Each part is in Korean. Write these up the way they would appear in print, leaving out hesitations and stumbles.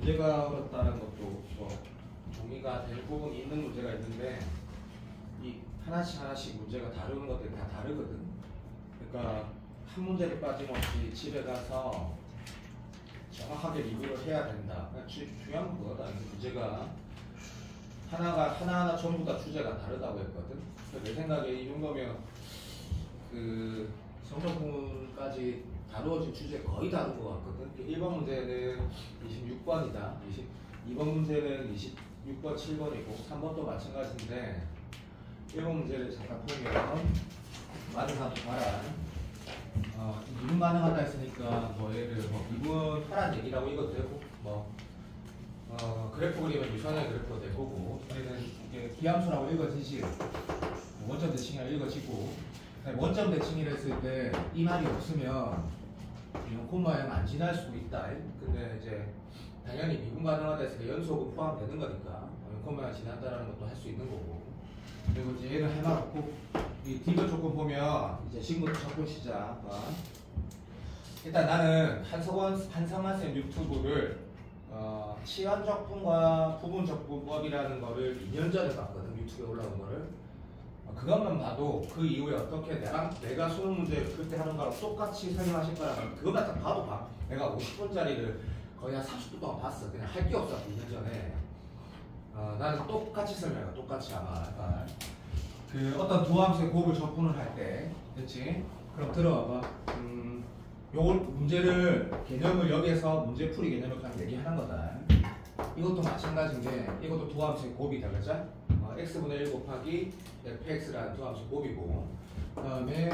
문제가 어렵다는 것도 뭐 종이가 될 부분이 있는 문제가 있는데 이 하나씩 문제가 다루는 것들이 다 다르거든. 그러니까 한 문제를 빠짐없이 집에 가서 정확하게 리뷰를 해야 된다. 그러니까 중요한 건 그거다. 문제가 하나하나 전부 다 주제가 다르다고 했거든. 내 생각에 이 정도면 그 성적분까지 다루어진 주제 거의 다른 것 같거든. 1번 문제는 26번이다. 2번 문제는 26번, 7번이고 3번도 마찬가지인데 1번 문제를 잠깐 보면 많은 사람도 봐라. 미분 가능하다 했으니까 뭐 예를 들어 미분 하란 얘기라고 이것도 되고 그래프 그리면 유선의 그래프도 되고 저희는 이게 기함수라고 읽어지지 원점 대칭이라고 읽어지고 원점 대칭이라 했을 때 이 말이 없으면 이런 콤마형 안 지날 수도 있다. 근데 이제 당연히 미분 가능하다 했으니까 연속은 포함되는 거니까 콤마형 지난다라는 것도 할 수 있는 거고. 그리고 이제 얘는 할 말 없고 이 뒷을 조금 보면 이제 지금부터 접근 시작. 일단 나는 한성환 쌤 유튜브를 치환적분과 부분적분법이라는 거를 2년 전에 봤거든. 유튜브에 올라온 거를. 그것만 봐도 그 이후에 어떻게 내가 수능 문제를 풀 때 하는 거랑 똑같이 설명하실 거라면 그것만 딱 봐도 봐. 내가 50분짜리를 거의 한 30분 동안 봤어. 그냥 할 게 없어. 2년 전에. 나는 똑같이 설명해. 똑같이 아마. 그 어떤 두 함수의 곱을 적분을 할 때. 됐지? 그럼 들어봐봐. 요걸 문제를 개념을 여기에서 문제풀이 개념을 그냥 얘기하는 거다. 이것도 마찬가지인 게 이것도 두 함수의 곱이다. 그죠? x분의 1 곱하기 fx라는 두 함수의 곱이고 그 다음에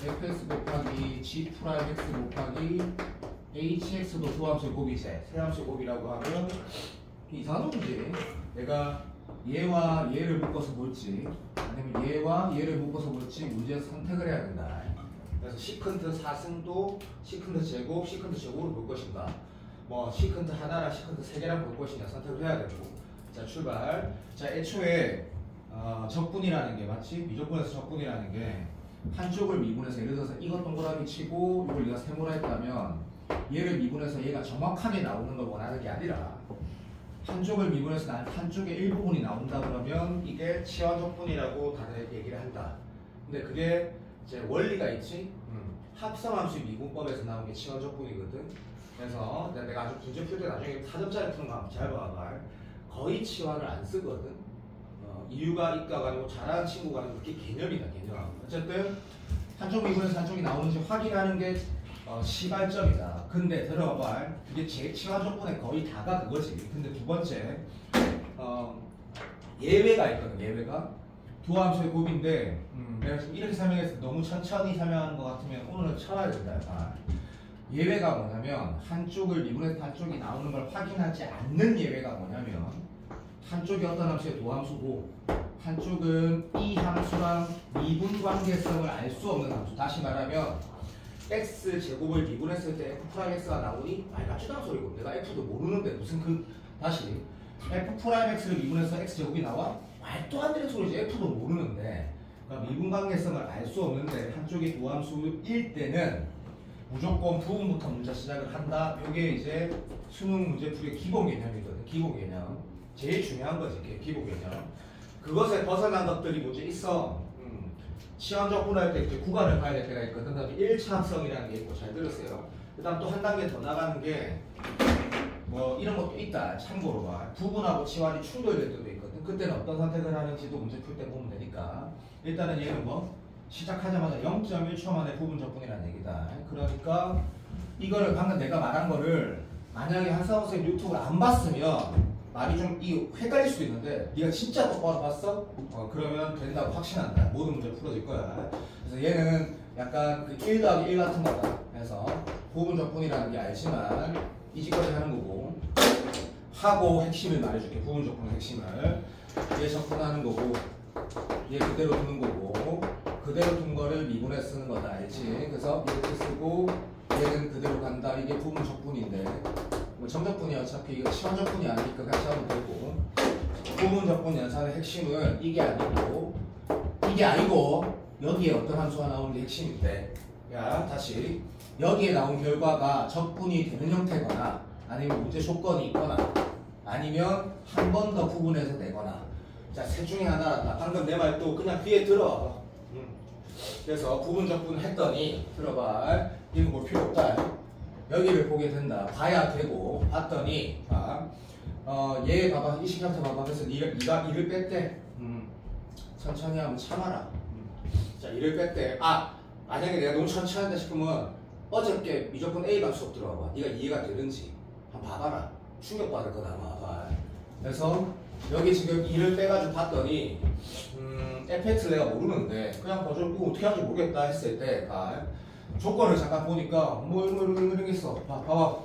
fx 곱하기 g 프라임 x 곱하기 hx도 두 함수의 곱이지. 세 함수의 곱이라고 하면 이상한 문제. 내가 얘와 얘를 묶어서 볼지 아니면 얘와 얘를 묶어서 볼지 문제에서 선택을 해야 된다. 그래서 시컨트 4승도 시컨트 제곱, 시컨트 제곱을 볼 것인가 뭐 시컨트 하나랑 시컨트 3개랑 볼 것이냐 선택을 해야 되고. 자 출발. 자 애초에 적분이라는 게 맞지? 미적분에서 적분이라는 게 한쪽을 미분해서 예를 들어서 이것 동그라미 치고 이걸 네가 세모라 했다면 얘를 미분해서 얘가 정확하게 나오는 걸 원하는 게 아니라 한쪽을 미분해서 한쪽의 일부분이 나온다 그러면 이게 치환적분이라고 다들 얘기를 한다. 근데 그게 이제 원리가 있지? 합성함수 미분법에서 나온 게 치환적분이거든. 그래서 내가 아주 문제 풀 때 나중에 4점짜리 푸는 거 한번 잘 봐봐. 거의 치환을 안 쓰거든. 이유가 이과가 아니고 잘하는 친구가 아니고 그게 개념이다. 개념. 어쨌든 한쪽 미분에서 한쪽이 나오는지 확인하는 게 시발점이다. 근데 들어봐. 그게 치환적분의 거의 다가 그거지. 근데 두 번째 예외가 있거든. 예외가 두 함수의 곱인데 내가 지금 이렇게 설명해서 너무 천천히 설명하는 것 같으면 오늘은 쳐야 된다. 예외가 뭐냐면 한쪽을 미분해서 한쪽이 나오는 걸 확인하지 않는 예외가 뭐냐면 한쪽이 어떤 함수의 도함수고 한쪽은 이 함수랑 미분 관계성을 알 수 없는 함수. 다시 말하면 x 제곱을 미분했을 때 f 프라임 x가 나오니 말 같지도 않은 소리고 내가 f도 모르는데 무슨 다시 f 프라임 x를 미분해서 x 제곱이 나와? 말도 안 되는 소리지. f도 모르는데 그러니까 미분 관계성을 알 수 없는데 한쪽이 도함수일 때는 무조건 부분부터 문제 시작을 한다. 이게 이제 수능 문제풀이의 기본 개념이거든. 기본 개념. 제일 중요한 거지. 기본 개념. 그것에 벗어난 것들이 문제 있어. 치환적분 할 때 이제 구간을 가야 될 때가 있거든. 그다음에 1차 합성이라는 게 있고 잘 들었어요. 그다음 또 한 단계 더 나가는 게 뭐 이런 것도 있다. 참고로 봐. 부분하고 치환이 충돌될 때도 있거든. 그때는 어떤 선택을 하는지도 문제 풀 때 보면 되니까. 일단은 얘는 뭐 시작하자마자 0.1초 만에 부분 적분이라는 얘기다. 그러니까 이거를 방금 내가 말한 거를 만약에 한상호 선생님 유튜브를 안 봤으면 말이 좀 헷갈릴 수도 있는데 네가 진짜 똑바로 봤어? 그러면 된다고 확신한다. 모든 문제 풀어질 거야. 그래서 얘는 약간 그 1 더하기 1 같은 거다. 그래서 부분 적분이라는 게 알지만 이직까지 하는 거고 하고 핵심을 말해줄게. 부분 적분의 핵심을 얘 적분하는 거고 얘 그대로 두는 거고 그대로 둔 거를 미분해 쓰는 거다. 알지? 그래서 이렇게 쓰고 얘는 그대로 간다. 이게 부분 적분인데 뭐 정적분이 어차피 이거 치환적분이 아니니까 같이 하면 되고 부분 적분 연산의 핵심은 이게 아니고 여기에 어떤 함수가 나오는 게 핵심인데 야 다시 여기에 나온 결과가 적분이 되는 형태거나 아니면 문제 조건이 있거나 아니면 한 번 더 구분해서 내거나. 자, 셋 중에 하나란다. 방금 내 말 또 그냥 귀에 들어와봐. 그래서 부분 적분 했더니 들어봐. 이거 볼 필요 없다. 여기를 보게 된다. 봐야 되고 봤더니 얘 봐봐. 이 식형태 봐봐. 그래서 네가 이를 뺐대. 천천히 하면 참아라. 자, 이를 뺐대. 만약에 내가 너무 천천히 한다 싶으면 어저께 무조건 A가 수업 들어와봐. 네가 이해가 되는지 한번 봐봐라. 충격받을 거다 아마. 그래서 여기 지금 2를 빼가지고 봤더니 fx를 내가 모르는데 그냥 봐주고 어떻게 하는지 모르겠다 했을 때 조건을 잠깐 보니까 뭐 이런 게 있어. 봐봐.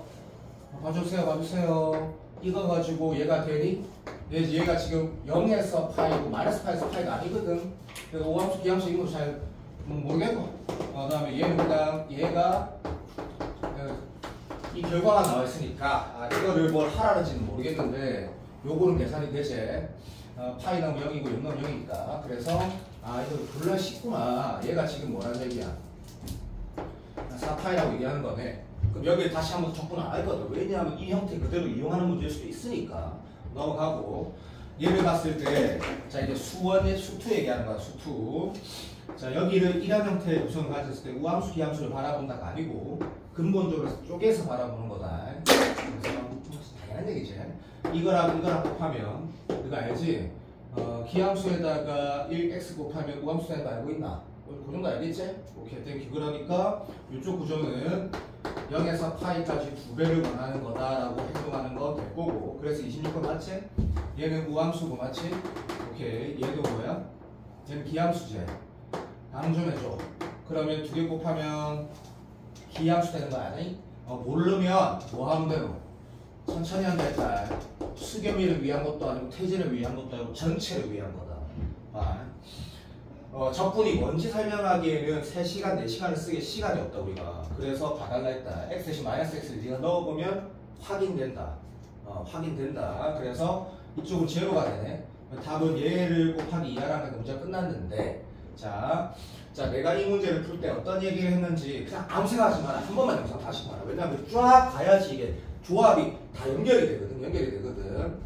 봐주세요. 이거 가지고 얘가 되니? 얘가 지금 0에서 파이고 마이너스 파이에서 파이가 아니거든. 그래서 오함수, 기함수 이런 거 잘 모르겠고. 그 다음에 얘는 그냥 얘가 이 결과가 나와 있으니까 이거를 뭘 하라는지는 모르겠는데 요거는 계산이 되지. 파이 나오면 0이고 0 나오면 0이니까. 그래서 이거 졸라 쉽구나. 얘가 지금 뭐라는 얘기야? 4파이라고 얘기하는 거네. 그럼 여기를 다시 한번 적분 안 할 거다. 왜냐하면 이 형태 그대로 이용하는 문제일 수도 있으니까. 넘어가고 얘를 봤을 때 자 이제 수원의 수투 얘기하는 거야. 수투. 자 여기를 이런 형태의 구성을 가졌을 때 우함수 기함수를 바라본다가 아니고 근본적으로 쪼개서 바라보는 거다. 그래서 당연한 얘기지. 이거랑 곱하면 너가 알지? 기함수에다가 1x 곱하면 우함수에 알고 있나? 그 정도 알겠지? 오케이, 땡큐. 그러니까 이쪽 구조는 0에서 파이까지 2배를 원하는 거다라고 행동하는 거 될 거고. 그래서 26번 맞지? 얘는 우함수고 맞지? 오케이, 얘도 뭐야? 얘는 기함수지. 반응 좀 해줘. 그러면 2개 곱하면 기함수 되는 거 아니? 모르면 뭐 하면 되노? 천천히 한다 했다. 수렴이를 위한 것도 아니고 태진을 위한 것도 아니고 전체를 위한 거다. 적분이 뭔지 설명하기에는 3시간, 4시간을 쓰기 시간이 없다 우리가. 그래서 봐달라 했다. x 대신 마이너스 x를 네가 넣어보면 확인된다. 확인된다. 그래서 이쪽은 제로가 되네. 답은 얘를 곱하기 2하라는 문제가 끝났는데 자 내가 이 문제를 풀 때 어떤 얘기를 했는지 그냥 아무 생각하지 마라. 한 번만 영상 다시 봐라. 왜냐하면 쫙 가야지 이게 조합이 다 연결이 되거든.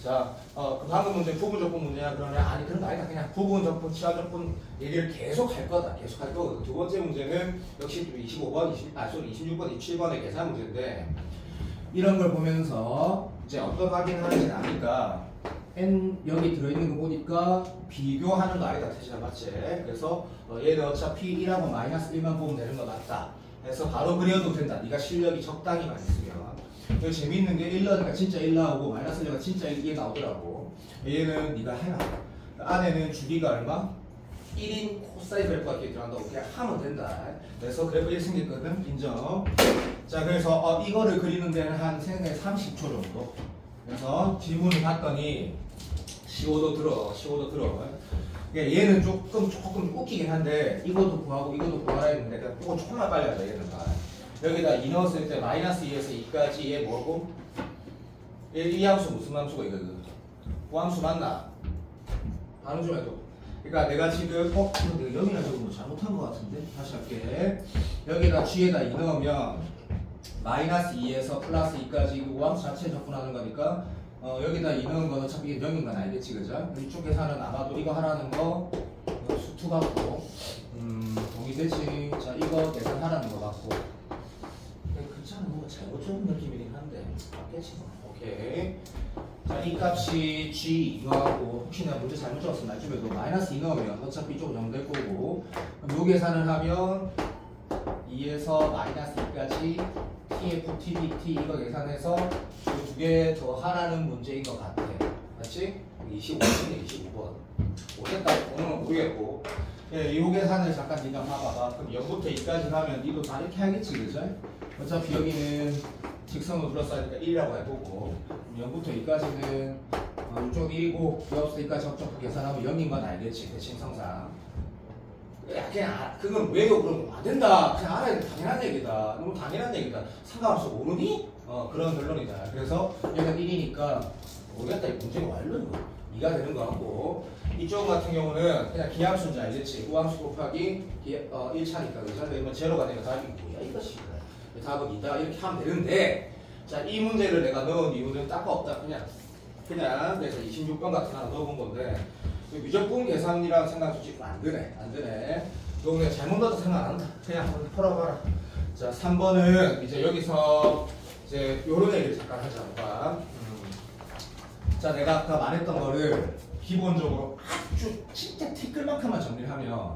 자, 그 방금 문제 부분 적분 문제냐 그러냐? 아니 그런 거 아니다. 그냥 부분 적분, 치환 적분 얘기를 계속 할 거다. 계속 할 거거든. 두 번째 문제는 역시 25번, 26번, 27번의 계산 문제인데 이런 걸 보면서 이제 어떤 확인을 하는지 아니까 n 여기 들어있는 거 보니까 비교하는 거 아니다. 태진아 맞지? 그래서 얘는 어차피 1하고 마이너스 1만 보면 되는 거 맞다. 그래서 바로 그려도 된다. 네가 실력이 적당히만 있으면. 여기 재미있는 게 1 넣으니까 진짜 1 나오고 마이너스 1가 진짜 1이 나오더라고. 얘는 네가 해라. 안에는 주기가 얼마? 1인 코사인 그래프가 이렇게 들어간다고 그냥 하면 된다. 그래서 그래프 1 생겼거든. 인정. 자 그래서 이거를 그리는 데는 한 생각에 30초 정도. 그래서 지문을 봤더니 15도 들어. 그러니까 얘는 조금 웃기긴 한데 이것도 구하고 이것도 구하라 했는데 그냥 그거 조금만 빨리 하자 얘는. 여기다 2 넣었을 때 마이너스 2에서 2까지 얘 뭐고? 이 함수 무슨 함수가 이거? 구함수 맞나? 반응 좀 해줘. 그러니까 내가 지금 내가 여기다 적은 거 잘못한 거 같은데? 다시 할게. 여기다 G에다 2 넣으면 마이너스 2에서 플러스 2까지 우함수 자체 접근하는 거니까 여기다 2 넣은 건 어차피 이게 0인 건 알겠지 그죠? 이쪽 계산은 아마도 이거 하라는 거 수투 같고 동의되지? 자 이거 계산하라는 거 같고 그렇잖아. 뭐 잘못 적은 느낌이긴 한데 맞겠지 뭐. 오케이. 자 이 값이 G 이거하고 혹시 내가 문제 잘못 적었으면 나중에도 마이너스 2 넣으면 어차피 이쪽은 0 될 거고 그럼 요 계산을 하면 2에서 마이너스 2까지 TF, TBT 이거 계산해서 두 개 더 하라는 문제인 것 같아. 맞지? 25번이네 25번. 오겠다. 오늘은 모르겠고. 이 계산을 잠깐 네가 봐봐봐. 그럼 0부터 2까지 가면 니도 다 이렇게 하겠지 그죠? 어차피 여기는 직선으로 둘러싸니까 1이라고 해보고 0부터 2까지는 이쪽 1이고 2부터 2까지 접촉 계산하면 0인 건 알겠지 대칭성상. 그냥 그건 왜요? 그럼 안 된다. 그냥 알아야 돼. 당연한 얘기다. 너무 당연한 얘기다. 상관없어 모르니? 그런 결론이다. 그래서 얘가 1이니까 모르겠다. 이 문제가 완료는 2가 되는 거 같고 이쪽 같은 경우는 그냥 기함수인지 알겠지? 우함수 곱하기 1차니까 그래서 그러면 제로가 되니까 답이 뭐야 이것이. 답은 2다 이렇게 하면 되는데 자, 이 문제를 내가 넣은 이유는 딴 거 없다. 그냥 그래서 26번 같은 하나 넣어본 건데 미적분 계산이랑 생각 솔직히 안 되네. 이거 그냥 잘못 넣어도 생각 안 한다. 그냥 한번 풀어봐라. 자, 3번은 이제 여기서 이제 요런 얘기를 잠깐 하자. 자, 내가 아까 말했던 거를 기본적으로 아주 진짜 티끌만큼만 정리를 하면,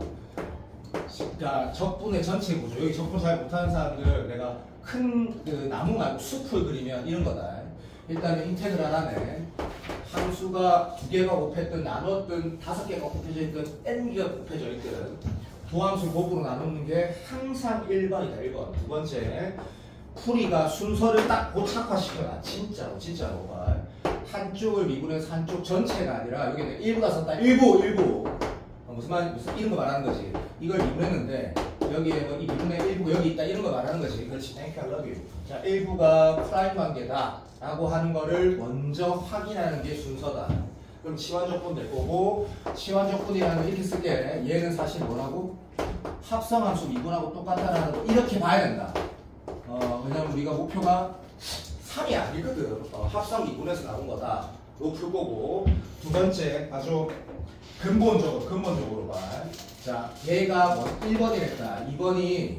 그러니까 적분의 전체 구조, 여기 적분 잘 못하는 사람들 내가 큰 그 나무 말고 숲을 그리면 이런 거다. 일단은 인테그랄 안에 함수가 2개가 곱했든 나눴든 5개가 곱해져 있든 n개가 곱해져 있든 도함수 곱으로 나누는 게 항상 1번이다. 1번. 두 번째, 풀이가 순서를 딱 고착화시켜라. 진짜로. 한쪽을 미분해서 한쪽 전체가 아니라 여기 내가 일부가 썼다. 일부. 무슨 이런 거 말하는 거지. 이걸 미분했는데 여기에 뭐 이 미분의 일부가 여기 있다 이런 거 말하는 거지. 그렇지. Thank you, I love you. 자, 일부가 프라임 관계다 라고 하는 거를 먼저 확인하는 게 순서다. 그럼 치환조건 될 거고, 치환조건이라는 거 이렇게 쓸게. 얘는 사실 뭐라고? 합성함수 미분하고 똑같다라는 거 이렇게 봐야 된다. 왜냐면 우리가 목표가 3이 아니거든. 합성 미분에서 나온 거다. 이거 풀 거고, 두 번째 아주 근본적으로 봐. 자, 얘가 뭐 1번이랬다. 2번이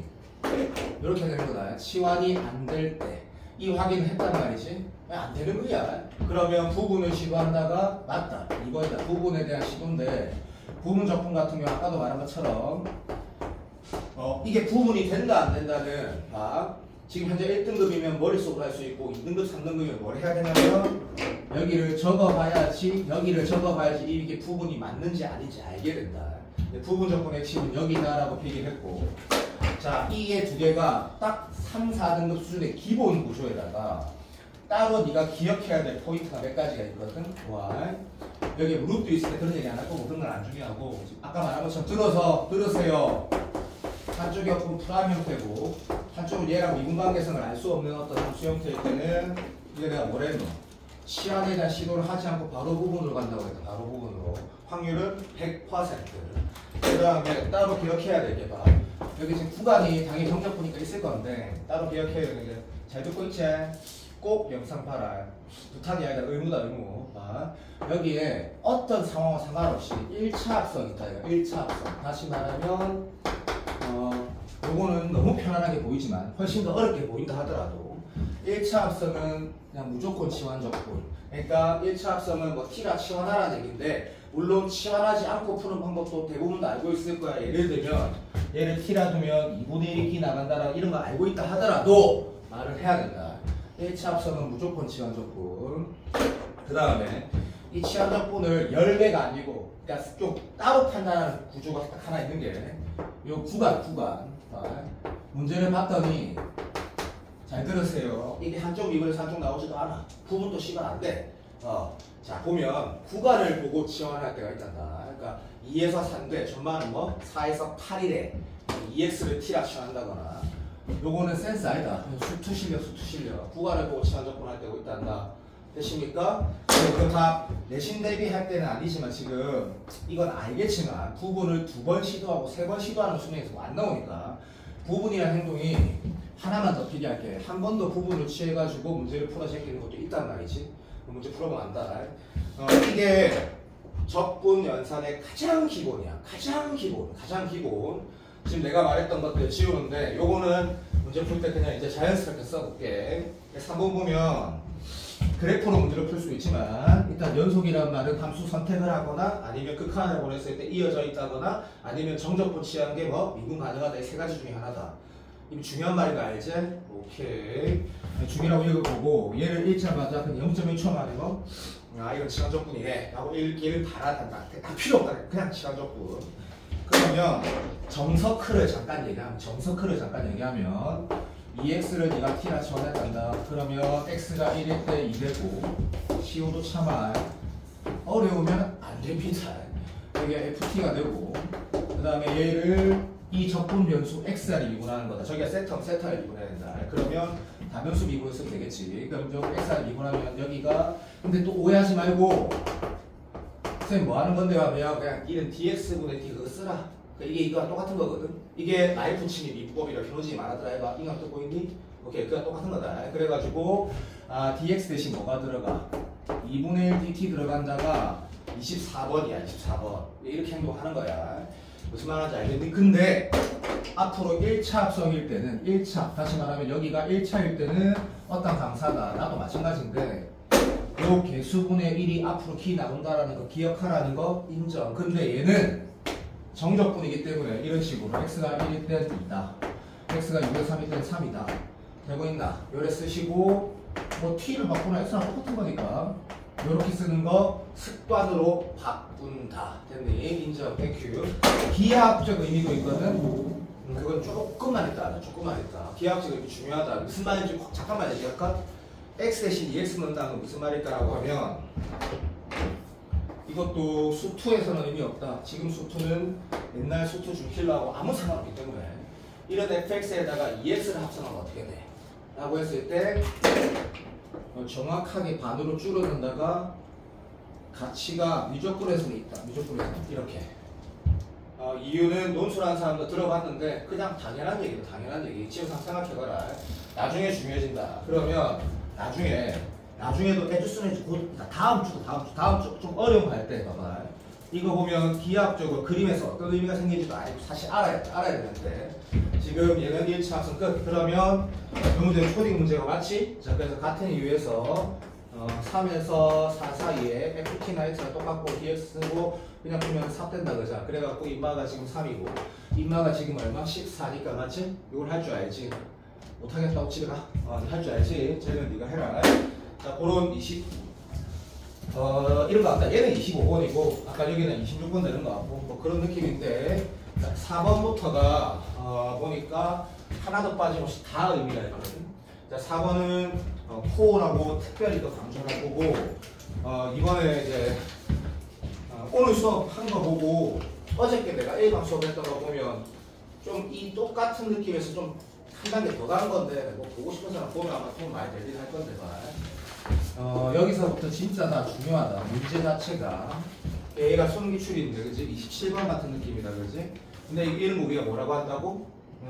이렇게 되는 거다. 치환이 안 될 때. 이 확인을 했단 말이지. 왜 안 되는 거야? 그러면 부분을 시도한다가 맞다. 2번이다. 부분에 대한 시도인데, 부분 적분 같은 경우 아까도 말한 것처럼 이게 부분이 된다 안 된다는 지금 현재 1등급이면 머릿속으로 할 수 있고 2등급 3등급이면 뭘 해야 되냐면 여기를 적어봐야지 이게 부분이 맞는지 아닌지 알게 된다. 부분 적분의 칩은 여기다라고 표기를 했고, 자, 이게 두 개가 딱 3, 4등급 수준의 기본 구조에다가 따로 네가 기억해야 될 포인트가 몇 가지가 있거든. 여기 루트도 있을 때 그런 얘기 안 할 거고 그런 건 안 중요하고, 아까 말한 것처럼 들으세요. 한쪽이 어떤 프라임 형태고 한쪽은 얘랑 미분관계성을 알 수 없는 어떤 함수 형태일 때는 이게 내가 뭐랬노? 치환에 대한 시도를 하지 않고 바로 부분으로 간다고 했다. 바로 부분으로. 확률은 100%. 그 다음에 따로 기억해야 될 게 봐. 여기 지금 구간이 당연히 정적보니까 있을 건데 따로 기억해야 되는 게, 잘 듣고 있지? 꼭 영상 봐라. 부탁이 아니라 의무다. 여기에 어떤 상황과 상관없이 1차 합성 있다. 1차 합성. 다시 말하면 요거는 너무 편안하게 보이지만 훨씬 더 어렵게 보인다 하더라도 1차 합성은 그냥 무조건 치환적분. 그러니까 1차 합성은 뭐 T가 치환하라는 얘기인데, 물론 치환하지 않고 푸는 방법도 대부분 다 알고 있을 거야. 예를 들면 얘를 T라 두면 2분의 1이 나간다라 이런 거 알고 있다 하더라도 말을 해야 된다. 1차 합성은 무조건 치환적분. 그 다음에 이 치환적분을 열배가 아니고 그러니까 좀 따로 판단하는 구조가 딱 하나 있는 게 요 구간. 문제를 봤더니 잘 들으세요. 이게 한쪽 미분에서 한쪽 나오지도 않아. 부분도 시간 안 돼. 자, 보면 구간을 보고 치환할 때가 있단다. 그러니까 2에서 4인데 전반은 뭐 4에서 8이래. 2x를 t라 치환한다거나. 요거는 센스 아니다. 수투 실력. 구간을 보고 치환적분 할 때가 있단다. 되십니까? 그거 다 내신 대비할 때는 아니지만 지금 이건 알겠지만 부분을 2번 시도하고 3번 시도하는 수능에서 안 나오니까 부분이라는 행동이 하나만 더 필요할게. 한 번 더 부분을 취해가지고 문제를 풀어 제끼는 것도 있단 말이지. 문제 풀어보면 안다. 이게 적분 연산의 가장 기본이야. 가장 기본. 지금 내가 말했던 것들 지우는데 요거는 문제 풀 때 그냥 이제 자연스럽게 써볼게. 3번 보면 그래프로 문제를 풀 수 있지만 일단 연속이라는 말은 함수 선택을 하거나 아니면 극한을 보냈을 때 이어져 있다거나 아니면 정적분 취한 게 뭐 미분 가능하다. 이 세 가지 중에 하나다. 이거 중요한 말인 거 알지? 오케이. 중요하고 읽어보고 얘를 1차 맞아. 그냥 0.1초 만에 뭐 이건 치환적분이래 라고 얘를 달아단다. 다 필요 없다. 그냥 치환적분. 그러면 정석클을 잠깐 얘기하면 2x를 네가 t라 치환했단다. 그러면 x가 1일 때 2 되고 CO도 참아 어려우면 안 됩니다. 여기가 ft가 되고 그 다음에 얘를 이 적분 변수 xr이 미분하는 거다. 저기가 세타를 미분해야 된다. 그러면 다변수 미분을 쓰면 되겠지. 그럼 저 xr 미분하면 여기가, 근데 또 오해하지 말고 선생님 뭐 하는 건데 하면 그냥 이는 dx분의 t 그거 쓰라. 이게 이거랑 똑같은 거거든. 이게 나의 붙임이 미분법이라 변호진이 말하더라. 해봐. 이거 듣고 있니? 오케이, 그냥 똑같은 거다. 그래가지고 dx 대신 뭐가 들어가? 2분의 1 dt 들어간 자가 24번이야. 24번. 이렇게 행동하는 거야. 무슨 말인지 알겠니? 근데 앞으로 1차 합성일 때는 1차, 다시 말하면 여기가 1차일 때는 어떤 강사가 나도 마찬가지인데 요 개수분의 1이 앞으로 키 나온다라는 거 기억하라는 거 인정. 근데 얘는 정적분이기 때문에 이런 식으로 x가 1일 땐 2다, x가 6의 3일 땐 3이다 되고 있나? 요래 쓰시고 뭐 t를 바꾸나 x랑 똑같은 거니까 요렇게 쓰는 거 습관으로 바꾼다. 됐니? 인정. 땡큐. 기하학적 의미도 있거든. 그건 조금만 있다. 조금만 있다. 기하학적 의미 중요하다. 무슨 말인지 잠깐만 얘기할까? x 대신 2x 넣는다는 건 무슨 말일까라고 하면 이것도 수투에서는 의미 없다. 지금 수투는 옛날 수투 준킬러하고 아무 상관없기 때문에 이런 fx에다가 2x를 합성하면 어떻게 돼? 라고 했을 때 정확하게 반으로 줄어든다가 가치가 미적분에서는 있다. 미적분에서는 이렇게. 이유는 논술하는 사람도 들어봤는데 그냥 당연한 얘기다. 당연한 얘기. 지금 생각해봐라. 나중에 중요해진다. 그러면 나중에도 에듀슨의 다음 주 좀 어려운 거 할 때 봐봐. 이거 보면 기하학적으로 그림에서 어떤 의미가 생기지도 알고 사실 알아야 되는데 지금 얘는 1차 합성 끝. 그러면 그 문제는 초딩 문제가 맞지? 자, 그래서 같은 이유에서 3에서 4 사이에 ft나 x가 똑같고 dx 쓰고 그냥 보면 4 된다 그자. 그래갖고 인마가 지금 3이고 인마가 지금 얼마? 14니까 맞지? 이걸 할 줄 알지? 못하겠다고 집에 가. 할 줄 알지? 쟤는 네가 해라. 자, 그런 20 이런 거 같다. 얘는 25번이고 아까 여기는 26번 되는 거 같고 뭐 그런 느낌인데 4번부터가 보니까 하나도 빠짐없이 다 의미가 있거든. 자, 4번은 코어라고 특별히 더 강조할 거고 이번에 이제 오늘 수업 한 거 보고 어저께 내가 A방 수업했던 거 보면 좀 이 똑같은 느낌에서 좀 한 단계 더 가는 건데 뭐 보고 싶은 사람 보면 아마 좀 많이 될 일 할 건데 여기서부터 진짜 다 중요하다. 문제 자체가 A가 수능기출인데 그지? 27번 같은 느낌이다 그지? 근데 이런 거 우리가 뭐라고 한다고?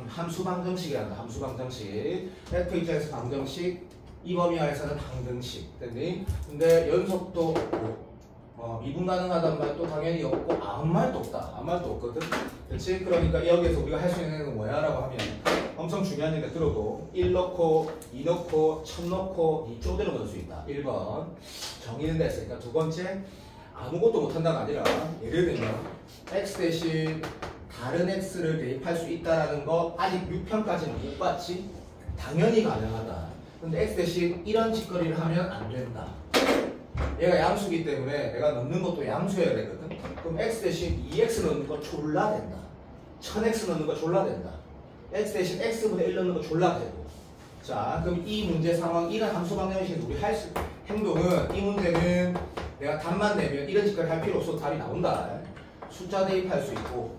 함수 방정식이란다. 함수 방정식. F 입장에서 방정식, 이 범위 하에서는 항등식. 됐니? 근데 연속도 없고 미분 가능하다는 말도 당연히 없고 아무 말도 없다. 아무 말도 없거든. 그렇지? 그러니까 여기에서 우리가 할 수 있는 건 뭐야? 라고 하면 엄청 중요한 얘기가 들어도 1 넣고 2 넣고 1000 넣고 이 쪼대로 넣을 수 있다. 1번 정의는 됐으니까. 두 번째 아무것도 못한다가 아니라 예를 들면 x 대신 다른 x를 대입할 수 있다라는 거 아직 6편까지는 못 봤지? 당연히 가능하다. 근데 x 대신 이런 짓거리를 하면 안 된다. 얘가 양수기 때문에 내가 넣는 것도 양수여야 되거든. 그럼 x 대신 2x 넣는 거 졸라 된다. 1000x 넣는 거 졸라 된다. x 대신 x분의 1 넣는 거 졸라 되고. 자, 그럼 이 문제 상황, 이런 함수 방정식에서 우리 할 행동은 이 문제는 내가 답만 내면 이런 짓거리 할 필요 없어도 답이 나온다. 숫자 대입할 수 있고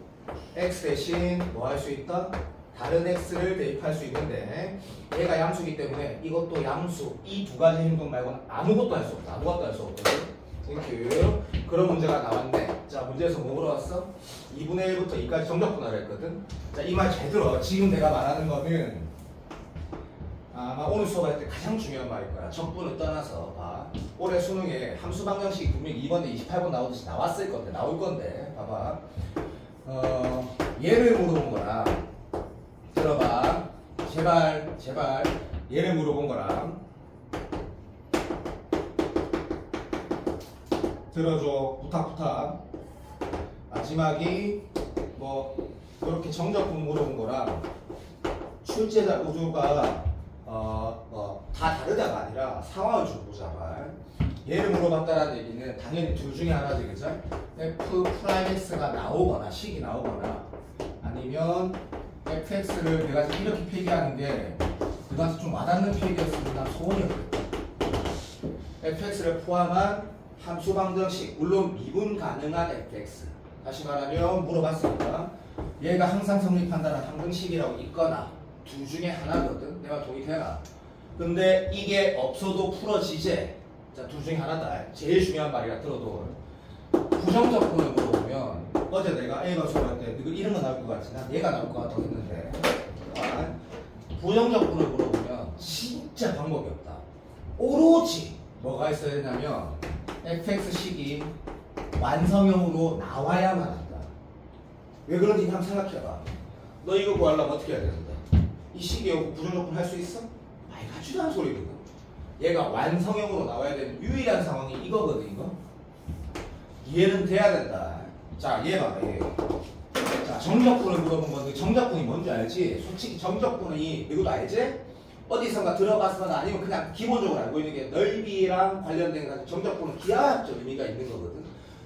x 대신 뭐 할 수 있다? 다른 x를 대입할 수 있는데 얘가 양수기 때문에 이것도 양수. 이 두 가지 행동 말고는 아무것도 할 수 없다. 아무것도 할 수 없거든. 땡큐. 그런 문제가 나왔네. 자, 문제에서 뭐 물어봤어? 2분의 1부터 2까지 정적분할을 했거든. 자, 이 말 잘 들어. 지금 내가 말하는 거는 아마 오늘 수업할 때 가장 중요한 말일 거야. 적분을 떠나서 봐. 올해 수능에 함수 방정식이 분명히 2번에 28번 나오듯이 나왔을 건데, 나올 건데, 봐봐. 얘를 물어본 거라. 들어봐. 제발 얘를 물어본 거라. 들어줘. 부탁. 마지막이 뭐 이렇게 정적분 물어본 거랑 출제자 구조가 다 다르다가 아니라 상황을 좀 보자. 얘를 물어봤다라는 얘기는 당연히 둘 중에 하나지, 그죠? f'(x가) 나오거나 식이 나오거나 아니면 fx를 내가 지금 이렇게 표기하는 게 그간서 좀 와닿는 표기였으면 난 소원이었거든. fx를 포함한 함수 방정식, 물론 미분 가능한 fx. 다시 말하면 물어봤으니까 얘가 항상 성립한다는 항등식이라고 있거나 둘 중에 하나거든. 내가 동의되나? 근데 이게 없어도 풀어지지. 자, 둘 중에 하나다. 제일 중요한 말이라 들어도 부정적분을 물어보면 어제 내가 A가 수업할 때 이런 거 나올 것 같지? 난 얘가 나올 것 같다고 했는데 부정적분을 물어보면 진짜 방법이 없다. 오로지 뭐가 있어야 되냐면 fx식이 완성형으로 나와야만 한다. 왜 그런지 한번 생각해봐. 너 이거 구하려면 어떻게 해야 되는데? 이 식이 오고 부정조건 할 수 있어? 많이 갖추지 않은 소리거든. 얘가 완성형으로 나와야 되는 유일한 상황이 이거거든. 이거 이해는 돼야 된다. 자, 얘 봐봐. 얘. 자, 정적분을 물어본 건데 정적분이 뭔지 알지? 솔직히 정적분이 이것도 알지? 어디선가 들어봤거나 아니면 그냥 기본적으로 알고 있는 게 넓이랑 관련된 정적분은 기하학적 의미가 있는 거거든.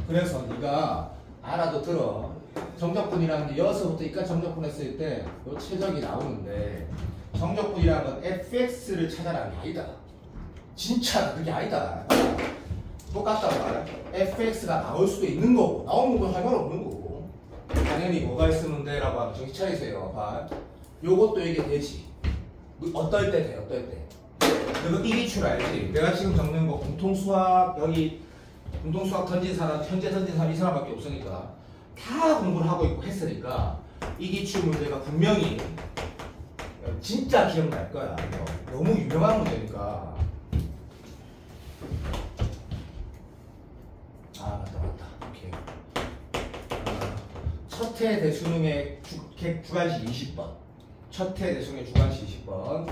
그래서 네가 알아도 들어. 정적분이라는 게 여기서부터 이까지 정적분 했을 때 요 최적이 나오는데 정적분이라는 건 fx를 찾아라는 게 아니다. 진짜 그게 아니다. 똑같다고 말해. fx가 나올 수도 있는 거고 나오는 건 할 말 없는 거고 당연히 뭐가 있으면 돼라고 하면 정신 차리세요. 봐. 요것도 이게 되지. 어떨 때 돼? 어떨 때? 그리고 이 기출 알지? 내가 지금 적는 거 공통수학 여기 공통수학 던진 사람 현재 던진 사람 이 사람밖에 없으니까 다 공부를 하고 있고 했으니까 이 기출 문제가 분명히 진짜 기억날 거야. 너무 유명한 문제니까. 아 맞다. 오케이. 첫해 대수능의 주관식 20번. 첫해 대수능의 주관식 20번.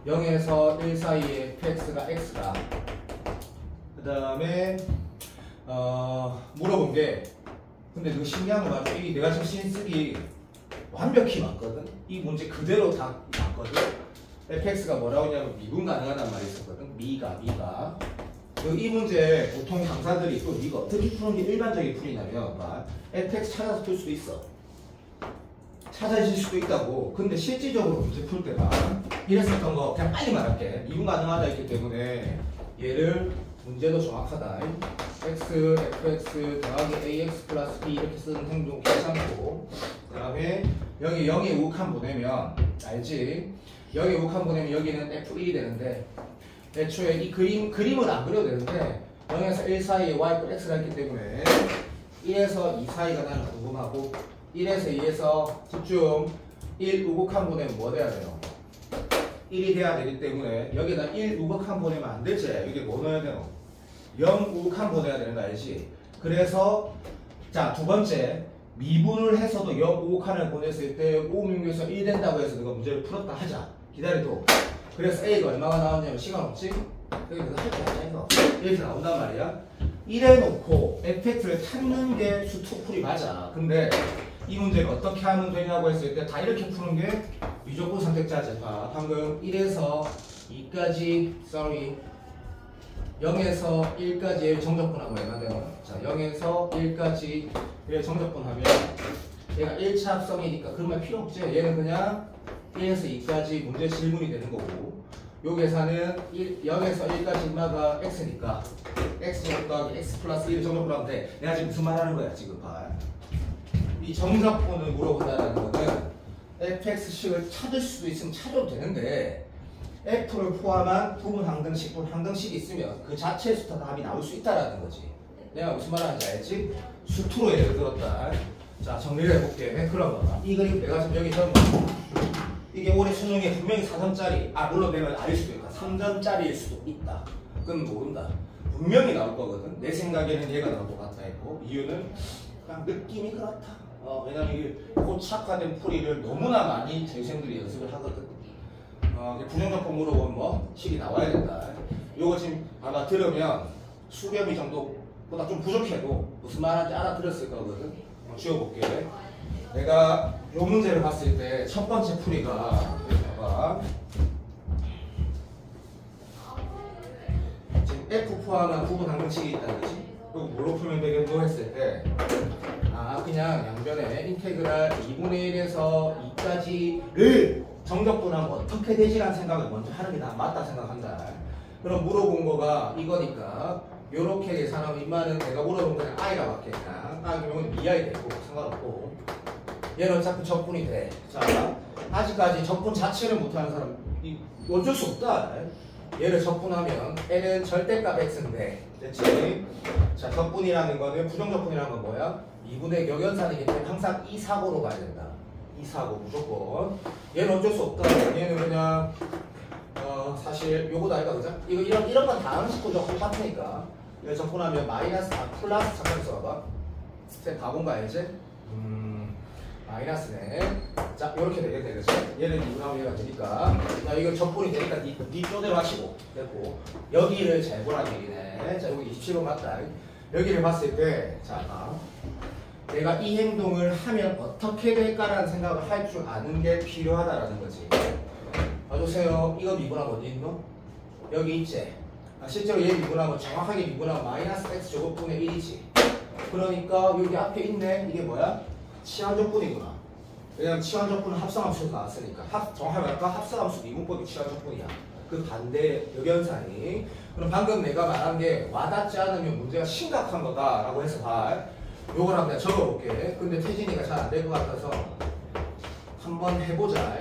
0에서 1 사이에 fx가 x가. 그 다음에 물어본 게 근데 그 신기한 거 맞죠? 이 내가 지금 신쓰기 완벽히 맞거든? 이 문제 그대로 다 맞거든? fx가 뭐라고 했냐면 미분 가능하단 말이 있었거든? 미가. 이 문제 보통 강사들이 또 이거 어떻게 푸는 게 일반적인 풀이냐면 fx 찾아서 풀 수도 있어. 찾아질 수도 있다고. 근데 실질적으로 문제 풀 때가 이랬었던 거 그냥 빨리 말할게. 미분 가능하다 했기 때문에 얘를 문제도 정확하다. x, fx 더하기 ax 플러스 b 이렇게 쓰는 행동 괜찮고 그 다음에 여기 0에 우극한 보내면 알지? 0에 우극한 보내면 여기는 f1이 되는데 애초에 이 그림을 안 그려도 되는데 0에서 1 사이에 y plus x가 있기 때문에 1에서 2 사이가 나는 궁금하고 1에서 2에서 집중 1 우극한 보내면 뭐 돼야 돼요? 1이 돼야 되기 때문에 여기다 1 우극한 보내면 안 되지. 여기 뭐 넣어야 돼요? 0 우극한 보내야 되는 거 알지? 그래서 자 두 번째 미분을 해서도 0 우극한을 보냈을 때 566에서 1 된다고 해서 내가 문제를 풀었다 하자. 기다려도. 그래서 A가 얼마가 나왔냐면 시간 없지? 여기서 할 게 없자 이거. 이렇게 나온단 말이야. 이래 놓고 fx를 찾는 게 수투풀이 맞아. 근데 이 문제를 어떻게 하면 되냐고 했을 때 다 이렇게 푸는 게 무조건 선택자지. 방금 1에서 2까지 0에서 1까지의 정적분하고 얼마네요? 자, 0에서 1까지 정적분하면 얘가 1차 합성이니까 그런 말 필요 없지. 얘는 그냥 1에서 2까지 문제 질문이 되는 거고 요 계산은 0에서 1까지 인마가 x니까 x 더하기 x 플러스 1을 정적분하면 돼. 내가 지금 무슨 말 하는 거야 지금 봐. 이 정적분을 물어본다는 거는 fx식을 찾을 수도 있으면 찾아도 되는데 f를 포함한 부분 항등식 또는 항등식이 있으면 그 자체의 수타 답이 나올 수 있다라는 거지. 내가 무슨 말 하는지 알지? 수투로 예를 들었다. 자 정리를 해볼게. 그러면 이 그림 내가 지금 여기 적은 이게 올해 수능에 분명히 4점짜리 물론 내가 알 수도 있다. 3점짜리일 수도 있다. 그건 모른다. 분명히 나올 거거든. 내 생각에는 얘가 나올 것 같아 했고 이유는 그냥 느낌이 그렇다. 왜냐면 이게 고착화된 풀이를 너무나 많이 재생들이 연습을 하거든. 부정적분 물어보면 뭐 식이 나와야 된다. 요거 지금 아마 들으면 수렴이 정도보다 좀 부족해도 무슨 말인지 알아들었을 거거든. 지워볼게. 내가 요 문제를 봤을 때 첫 번째 풀이가 봐봐. 지금 F 포함한 부분 항등식이 있다는 거지. 이거 뭘로 풀면 되겠노 했을 때 그냥 양변에 인테그랄 2분의 1에서 2까지를 정적분하면 어떻게 되지라는 생각을 먼저 하는 게 난 맞다 생각한다. 그럼 물어본 거가 이거니까 요렇게 계산하면 인마는 내가 물어본 거는 i라 밖에 그냥 그러면 2i 되고 상관없고 얘는 어차피 적분이 돼. 자 아직까지 적분 자체를 못하는 사람 어쩔 수 없다. 얘를 적분하면 n은 절대값 x인데 됐지? 자 적분이라는 거는 부정적분이라는 건 뭐야? 2분의 격연산이기 때문에 항상 이 사고로 가야 된다. 이 사고 무조건. 얘는 어쩔 수 없다. 얘는 그냥 사실 요거도 아니까 그죠? 이런 건 다 함수 구조 똑같으니까 이거 적고 나면 마이너스 플러스 잠깐 써봐. 쌤 바본가 알지? 마이너스네. 자 요렇게 되겠네 그죠? 얘는 2분하면 얘가 되니까 자 이거 적분이 되니까 니 쪼대로 하시고 됐고 여기를 잘 보라는 얘기네. 자 여기 27번 맞다. 여기를 봤을 때 자 내가 이 행동을 하면 어떻게 될까라는 생각을 할 줄 아는 게 필요하다라는 거지. 봐주세요. 이거 미분하면 어디 있노? 여기 있지. 실제로 얘 미분하면 정확하게 미분하면 마이너스 x 제곱분의 1이지. 그러니까 여기 앞에 있네. 이게 뭐야? 치환적분이구나. 왜냐면 치환적분은 합성함수에서 나왔으니까. 정확하게 말할까? 합성함수 미분법이 치환적분이야. 그 반대 역연산이. 그럼 방금 내가 말한 게 와닿지 않으면 문제가 심각한 거다라고 해서 요걸 한번 내가 적어볼게. 근데 태진이가 잘 안 될 것 같아서 한번 해보자.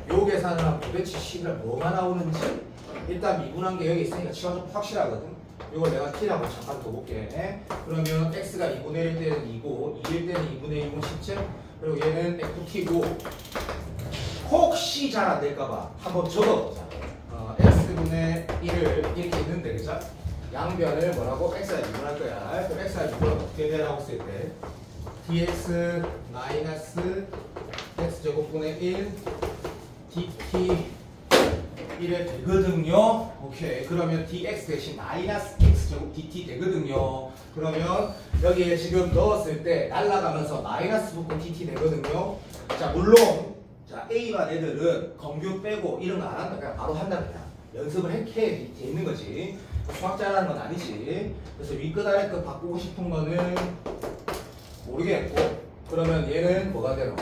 요 계산을 하면 도대체 식을 뭐가 나오는지 일단 미분한 게 여기 있으니까 치환적 확실하거든. 요걸 내가 t라고 잠깐 더 볼게. 그러면 x가 2분의 1 때는 2고 2일 때는 2분의 1분 17 그리고 얘는 ft고 혹시 잘 안 될까봐 한번 적어보자. x분의 1을 이렇게 있는데 그죠? 양변을 뭐라고? x가 2분 할 거야. 그럼 x가 2분은 어떻게 되라고 쓸 때? dx 마이너스 x제곱분의 1 dt 1에 되거든요. 오케이. 그러면 dx 대신 마이너스 x제곱 dt 되거든요. 그러면 여기에 지금 넣었을 때 날아가면서 마이너스 붙고 dt 되거든요. 자 물론 자 A반 애들은 검교 빼고 이런 거 안 한다. 그냥 바로 한다 그냥. 연습을 해 돼 있는 거지. 수학자라는 건 아니지. 그래서 윗끝 아래끝 바꾸고 싶은 거는 모르겠고 그러면 얘는 뭐가 되노?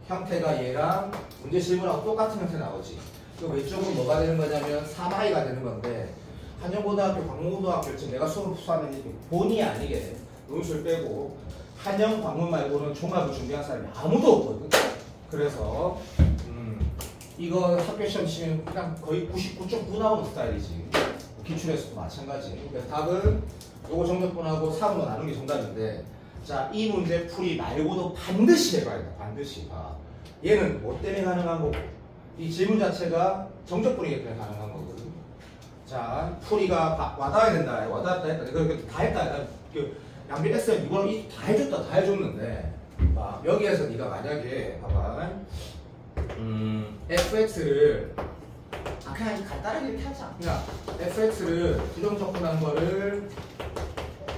형태가 얘랑 문제 실문하고 똑같은 형태 나오지. 그 왼쪽은 뭐가 되는 거냐면 3i가 되는 건데 한영고등학교, 광문고등학교 지금 내가 수업 수하는 본의 아니게 논술 빼고 한영, 광문 말고는 종합을 준비한 사람이 아무도 없거든. 그래서 이거 학교 시험 치면 그냥 거의 99.9 나오는 스타일이지. 기출에서도 마찬가지. 그래서 답은 요거 정답분하고 3으로 나누는 게 정답인데 자, 이 문제 풀이 말고도 반드시 해봐야 돼. 반드시. 얘는 뭐 때문에 가능한 거고 이 질문 자체가 정적분이기 때문에 가능한 거거든. 자, 풀이가 와닿아야 된다. 와닿았다 했다. 그 다 했다. 양비 S에 이걸 다 해줬다. 다 해줬는데 여기에서 네가 만약에 봐봐. fx를 그냥 간단하게 이렇게 하자. 그냥 fx를 부정적분한 거를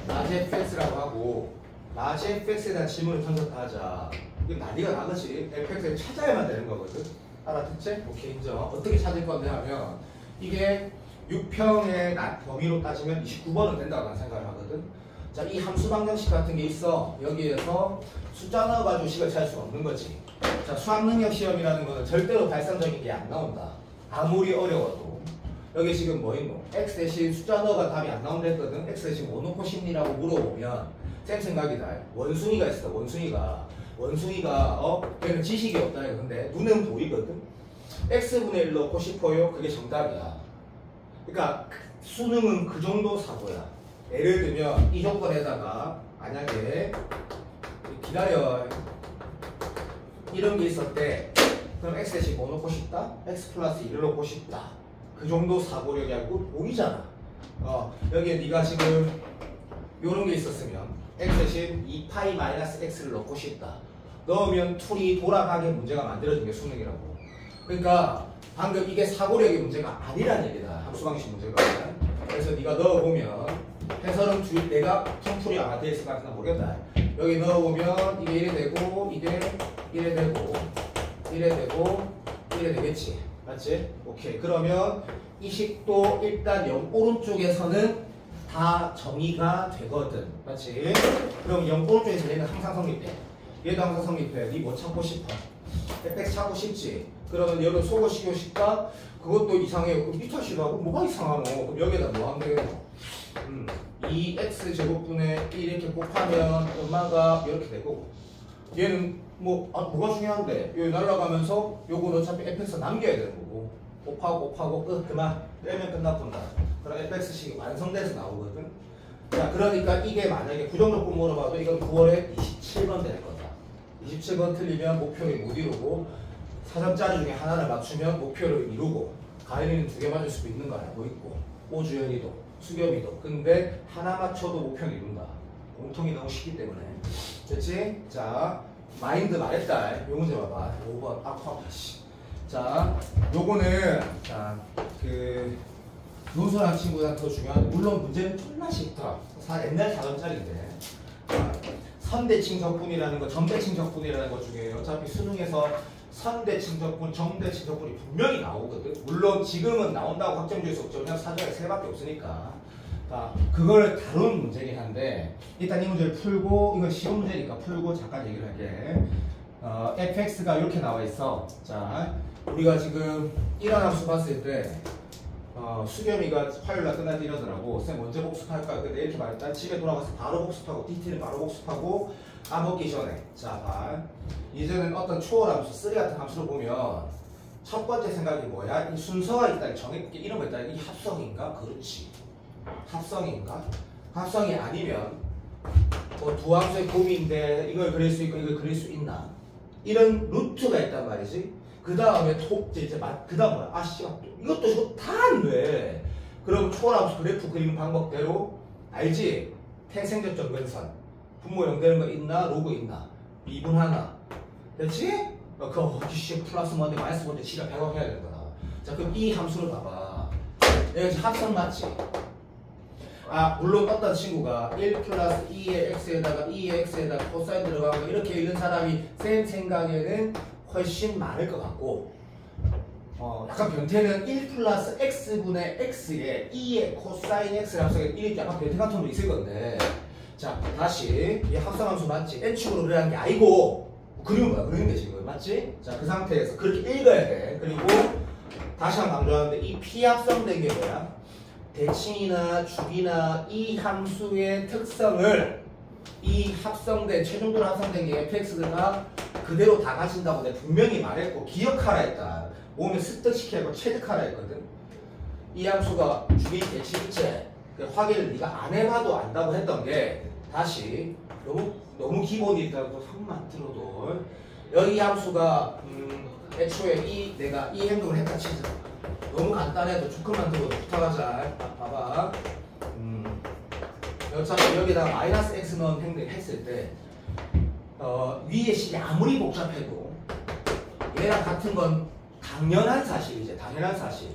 마지 fx라고 하고 마지 fx에 대한 질문을 던졌다 하자. 이건 난리가 나듯이 fx를 찾아야만 되는 거거든. 알아듣지? 오케이 인정. 어떻게 찾을 건데 하면 이게 6평의 범위로 따지면 29번은 된다고 생각을 하거든. 자, 이 함수 방정식 같은 게 있어. 여기에서 숫자 넣어가지고 식을 찾을 수 없는 거지. 자, 수학능력 시험이라는 거는 절대로 발상적인 게 안 나온다. 아무리 어려워도. 여기 지금 뭐 있노? x 대신 숫자 넣어가 답이 안 나온다 했거든. x 대신 뭐 넣고 싶니라고 물어보면 쌤 생각이다. 원숭이가 있어. 원숭이가 걔는 지식이 없다. 근데 눈은 보이거든. x분의 1 넣고 싶어요. 그게 정답이야. 그러니까 수능은 그 정도 사고야. 예를 들면 이 조건에다가 만약에 기다려 이런 게 있었대. 그럼 x 대신 뭐 넣고 싶다? x 플러스 1을 넣고 싶다. 그 정도 사고력이 알고 보이잖아. 여기에 네가 지금 요런 게 있었으면 x 대신 2파이 마이너스 x를 넣고 싶다. 넣으면 툴이 돌아가게 문제가 만들어진 게 수능이라고. 그러니까 방금 이게 사고력의 문제가 아니란 얘기다. 함수방식 문제가. 그래서 네가 넣어보면 해설은 내가 통풀이 아마 돼 있을 것 같은데 모르겠다. 여기 넣어보면 이게 1이 되고 이게 1이 되고 1이 되고 1이 되겠지. 맞지? 오케이. 그러면 이 식도 일단 오른쪽에서는 다 정의가 되거든. 맞지? 그럼 오른쪽에서 얘는 항상 성립해. 얘도 항상 성립해. 니 뭐 찾고 싶어? fx 찾고 싶지? 그러면 얘를 속어시켜 싶다? 그것도 이상해. 그럼 이 탓이라고? 뭐가 이상하노? 그럼 여기에다 뭐 하면 되겠노? 2x 제곱분의 1 이렇게 곱하면 얼마가 이렇게 되고 얘는 뭐가 중요한데 여기 날아가면서 요거는 어차피 fx 남겨야 되는 거고 곱하고 끝 그만 빼면 끝났군다. 그럼 fx식이 완성돼서 나오거든. 자, 그러니까 이게 만약에 부정적분 물어봐도 이건 9월에 27번 될 거다. 27번 틀리면 목표를 못 이루고 4점짜리 중에 하나를 맞추면 목표를 이루고 가연이는 두 개 맞을 수도 있는 거 알고 있고 오주연이도 수겸이도. 근데 하나 맞춰도 목표는 이룬다. 공통이 너무 쉽기 때문에. 됐지? 자, 마인드 말했다. 요 문제 봐봐. 5번 아쿠아파시. 자, 요거는 자, 노선한 친구한테 더 중요한, 물론 문제는 존나 쉽다. 옛날 4점짜리인데. 선대칭 적분이라는 거, 점대칭 적분이라는 것 중에 어차피 수능에서 선대칭 적분, 점대칭 적분이 분명히 나오거든. 물론 지금은 나온다고 확정지을 수 없죠. 그냥 사전에 세 밖에 없으니까. 그걸 다룬 문제긴 한데, 일단 이 문제를 풀고, 이건 쉬운 문제니까 풀고 잠깐 얘기를 할게. fx가 이렇게 나와 있어. 자, 우리가 지금 이런 함수 봤을 때, 수겸이가 화요일날 끝날 때 이러더라고. 쌤 언제 복습할까? 근데 이렇게 말했다. 집에 돌아가서 바로 복습하고, DT는 바로 복습하고, 까먹기 전에. 자, 봐. 이제는 어떤 초월함수, 쓰리 같은 함수를 보면, 첫 번째 생각이 뭐야? 이 순서가 있다. 정했게 이런 거 있다. 이 합성인가? 그렇지. 합성인가? 합성이 아니면, 두 함수의 곱인데, 이걸 그릴 수 있고, 이걸 그릴 수 있나? 이런 루트가 있단 말이지. 그 다음에 그 다음 뭐야? 이것도 저거 다 안 돼. 그럼 초월함수 그래프 그리는 방법대로 알지? 태생적 점근선 분모 0 되는 거 있나? 로그 있나? 미분하나? 됐지? 씨 플러스 뭔데 마이너스 뭔데 지가 백업해야 되는 거다. 자, 그럼 이 함수를 봐봐. 여기 합성 맞지? 물론 어떤 친구가 1 플러스 2의 x에다가 2의 x에다가 코사인 들어가고 이렇게 읽는 사람이 쌤 생각에는 훨씬 많을 것 같고, 약간 변태는 1 플러스 x분의 x에 2의 코사인 x 합성에 1이 약간 변태 같은 거 있을 건데, 자, 다시 이 합성함수 맞지? n축으로 그리라는 게 아니고 그리는 거야. 그리는 게 지금 맞지? 자, 그 상태에서 그렇게 읽어야 돼. 그리고 다시 한번 강조하는데 이 피합성된 게 뭐야? 대칭이나 주기나 이 함수의 특성을 이 합성된 최종적으로 합성된 게 fx가 그대로 다 가진다고 내가 분명히 말했고 기억하라 했다. 몸에 습득시키고 체득하라 했거든. 이 함수가 주기 대칭일체 확인을 네가 안 해봐도 안다고 했던 게, 다시 너무 기본이 있다고 한만 들어도 여기 함수가 애초에 내가 이 행동을 했다 치자. 너무 간단해도 조금만 들어도 부탁하자. 봐봐. 어차피 여기다가 마이너스 x 넣은 행동을 했을 때 위에 식이 아무리 복잡해도 얘랑 같은 건 당연한 사실이지. 당연한 사실.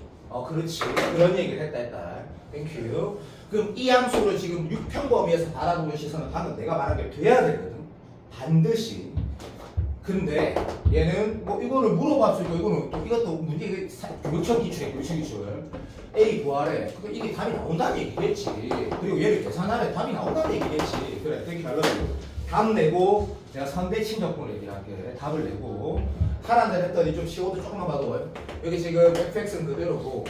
그렇지. 그런 얘기를 했다. 땡큐. 그럼 이 함수를 지금 6평 범위에서 바라보는 시선은 방금 내가 말한 게 돼야 되거든. 반드시. 근데 얘는 뭐 이거를 물어봤으니까 이거는 또 이것도 문제 교육청 기출이야. 교육청 기출. A 구하래. 그러니까 이게 답이 나온다는 얘기겠지. 그리고 얘를 계산하래. 답이 나온다는 얘기겠지. 그래. 되게 발라주고. 답 내고 내가 선대칭 적분을 얘기할게. 답을 내고 하란다 했더니 좀 쉬워도 조금만 봐도 여기 지금 fx는 그대로고,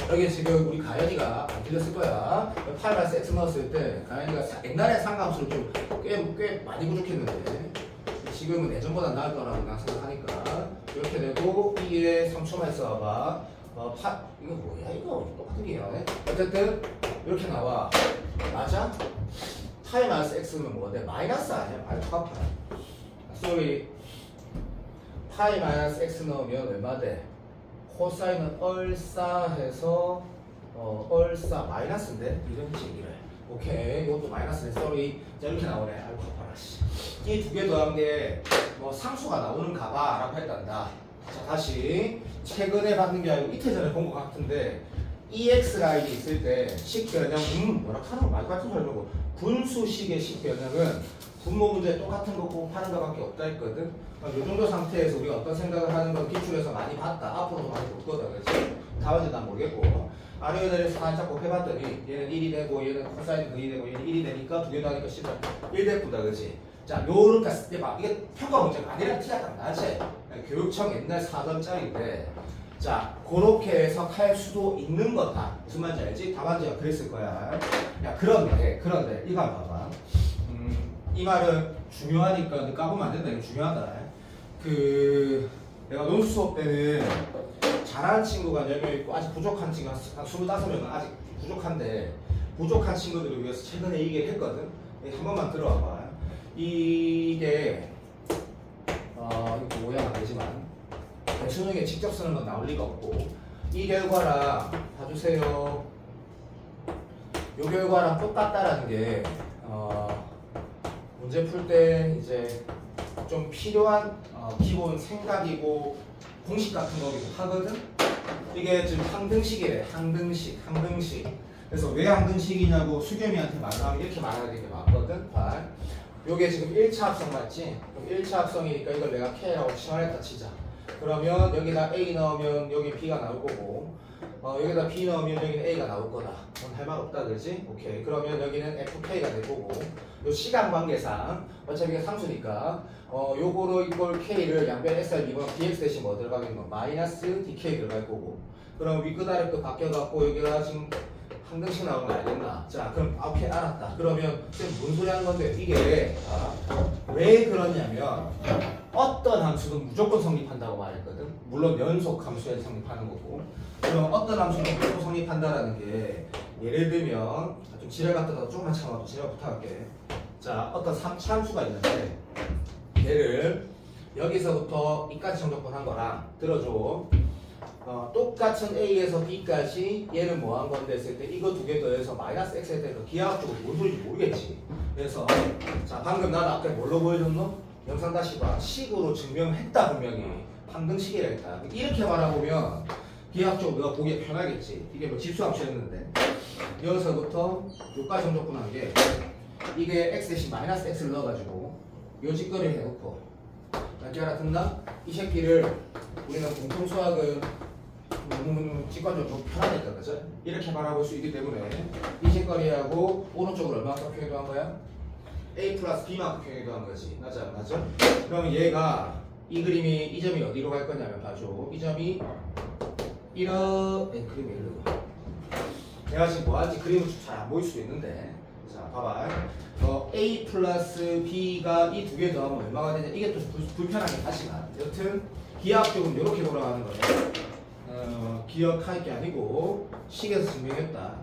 여기 지금 우리 가연이가 안 틀렸을 거야. 8-x 넣었을 때 가연이가 옛날에 상함수를 좀 꽤 많이 부족했는데 지금은 예전보다 나을 거라고 난 생각하니까 이렇게 되고, 2에 3초만 써봐. 이거 뭐야 이거 똑같은 게 나오네. 어쨌든 이렇게 나와. 맞아? 파이 마이너스 x는 뭐가 돼? 마이너스 아니야? 알파파. 쏘리. 파이 마이너스 x 넣으면 얼마 돼? 코사인은 얼싸 해서 얼싸 마이너스인데 이런 식이래. 오케이. 이것도 마이너스네. 쏘리. 자, 이렇게 나오네. 알파파라 씨. 이 두 개 더한 게 뭐 상수가 나오는가 봐 라고 했단다. 자, 다시 최근에 받는 게 아니고 이틀 전에 본 것 같은데 EX 라인이 있을 때 식변형 뭐라 하는 거 말 같은 소리고, 분수식의 식변형은 분모 문제 똑같은 거 곱하는 거밖에 없다 했거든. 이 정도 상태에서 우리가 어떤 생각을 하는 건 기출에서 많이 봤다. 앞으로도 많이 볼 거다. 그렇지? 다음은 난 모르겠고, 아래에 내려서 살짝 곱해봤더니 얘는 1이 되고 얘는 코사인 2이 되고 얘는 1이 되니까 두 개 더하니까 1 됐구나. 그렇지? 자, 요렇게 봐. 이게 평가 문제가 아니라 티가 나지. 교육청 옛날 4점짜리인데, 자, 그렇게 해석할 수도 있는 거다. 무슨 말인지 알지? 답안지가 그랬을 거야. 야, 그런데 이거 한번 봐봐. 이 말은 중요하니까 까보면 안 된다. 이거 중요하다. 내가 논술 수업 때는 잘하는 친구가 4명 있고 아직 부족한 친구가 한 25명은 아직 부족한데, 부족한 친구들을 위해서 최근에 얘기를 했거든. 한 번만 들어와봐. 이게 이거 모양 안 되지만 수능에 직접 쓰는 건 나올 리가 없고 이 결과랑 봐주세요. 요 결과랑 똑같다라는 게 문제 풀 때 이제 좀 필요한 기본 생각이고 공식 같은 거기도 하거든. 이게 지금 항등식이래. 항등식. 그래서 왜 항등식이냐고 수겸이한테 말하면 이렇게 말해야 되게 맞거든. 요게 지금 1차 합성 맞지? 그럼 1차 합성이니까 이걸 내가 K라고 치환했다 치자. 그러면 여기다 A 넣으면 여기 B가 나올 거고 여기다 B 넣으면 여기는 A가 나올 거다. 그럼 할 말 없다 그러지? 오케이. 그러면 여기는 FK가 될 거고 요 시간 관계상 어차피 이게 상수니까 요거로 이걸 K를 양변 SR 미분 DX 대신 뭐 들어가겠노? 마이너스 DK 들어갈 거고 그럼 윗끝 아래끝 바뀌어갖고 여기가 지금 항등식 나오는 거 알겠나? 자 그럼 오케이 알았다. 그러면 지금 뭔 소리 하는 건데 이게 왜 그러냐면 어떤 함수는 무조건 성립한다고 말했거든. 물론 연속 함수에 성립하는 거고 그럼 어떤 함수는 무조건 성립한다라는 게 예를 들면 좀 지랄 같다가 조금만 참아도 제가 부탁할게. 자 어떤 3차 함수가 있는데 얘를 여기서부터 이까지 정적분 한 거랑 들어줘. 똑같은 A에서 B까지 얘는 뭐 한 건데 했을 때 이거 두 개 더해서 마이너스 X 했을 때 기하학적으로 뭔 소리인지 모르겠지. 그래서 자 방금 나는 아까 뭘로 보여줬노? 영상 다시 봐. 식으로 증명했다 분명히. 항등식이라 했다. 이렇게 말해보면 기하학적으로 너가 보기에 편하겠지. 이게 뭐 집수함수였는데 여기서부터 요까지 정적분 한 게 이게 X 대신 마이너스 X를 넣어가지고 요 직거리 해놓고 맞지 알아듣나? 이 새끼를 우리는 공통수학은 직관적으로 좀 편하니까 그죠? 이렇게 바라볼 수 있기 때문에 이 직거리하고 오른쪽으로 얼마큼 표현한 거야? A 플러스 B만큼 표현한 거지. 맞아? 그럼 얘가 이 그림이 이 점이 어디로 갈 거냐면 봐줘. 이 점이 그림이 이리로 가. 내가 지금 뭐하지 그림을 잘 안 보일 수도 있는데 자 봐봐. A 플러스 B가 이 두 개 더하면 얼마가 되냐? 이게 또 불편하긴 하지만 여튼 기하학적으로 이렇게 돌아가는 거예요. 기억할 게 아니고 식에서 증명했다.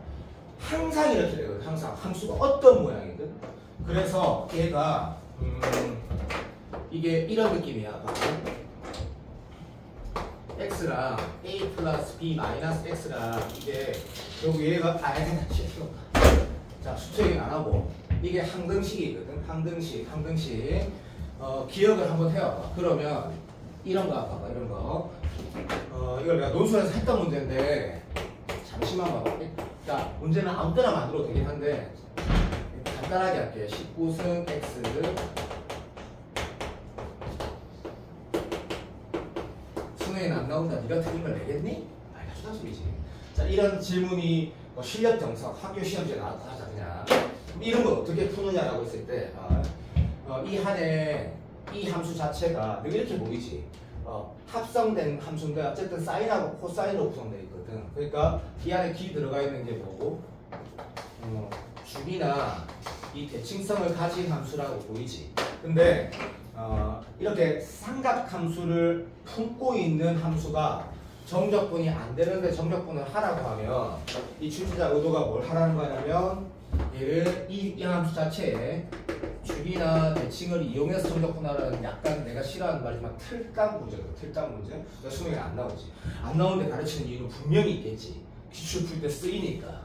항상 이렇게 되거든. 항상 함수가 어떤 모양이든. 그래서 얘가 이게 이런 느낌이야. x랑 a 플러스 b 마이너스 x랑 이게 여기 얘가 자 수채기는 안 하고 이게 항등식이거든. 항등식. 기억을 한번 해요. 그러면 이런 거 봐봐. 이런 거. 이걸 내가 논술에서 했던 문제인데 잠시만 봐봐. 자 문제는 아무 때나 만들어도 되긴 한데 간단하게 할게. 19승 x 수능에는 안 나온다. 네가 틀린 걸 내겠니? 아니 나주다 소리지. 자 이런 질문이 뭐 실력 정석 학교 시험지에 나왔다 하자 그냥. 이런 걸 어떻게 푸느냐라고 했을 때 이 한에 이 함수 자체가 늘 이렇게 보이지. 합성된 함수인데 어쨌든 사인하고 코사인으로 구성되어 있거든. 그러니까 이 안에 기 들어가 있는 게 뭐고 주기나 이 대칭성을 가진 함수라고 보이지. 근데 이렇게 삼각함수를 품고 있는 함수가 정적분이 안 되는데 정적분을 하라고 하면 이 출제자 의도가 뭘 하라는 거냐면 얘를 이 함수 자체에 주기나 대칭을 이용해서 정적분하라는 약간 내가 싫어하는 말이지만 틀딱 문제거든. 틀딱 문제. 그러니까 수능에 안 나오지. 안 나오는데 가르치는 이유는 분명히 있겠지. 기출 풀 때 쓰이니까.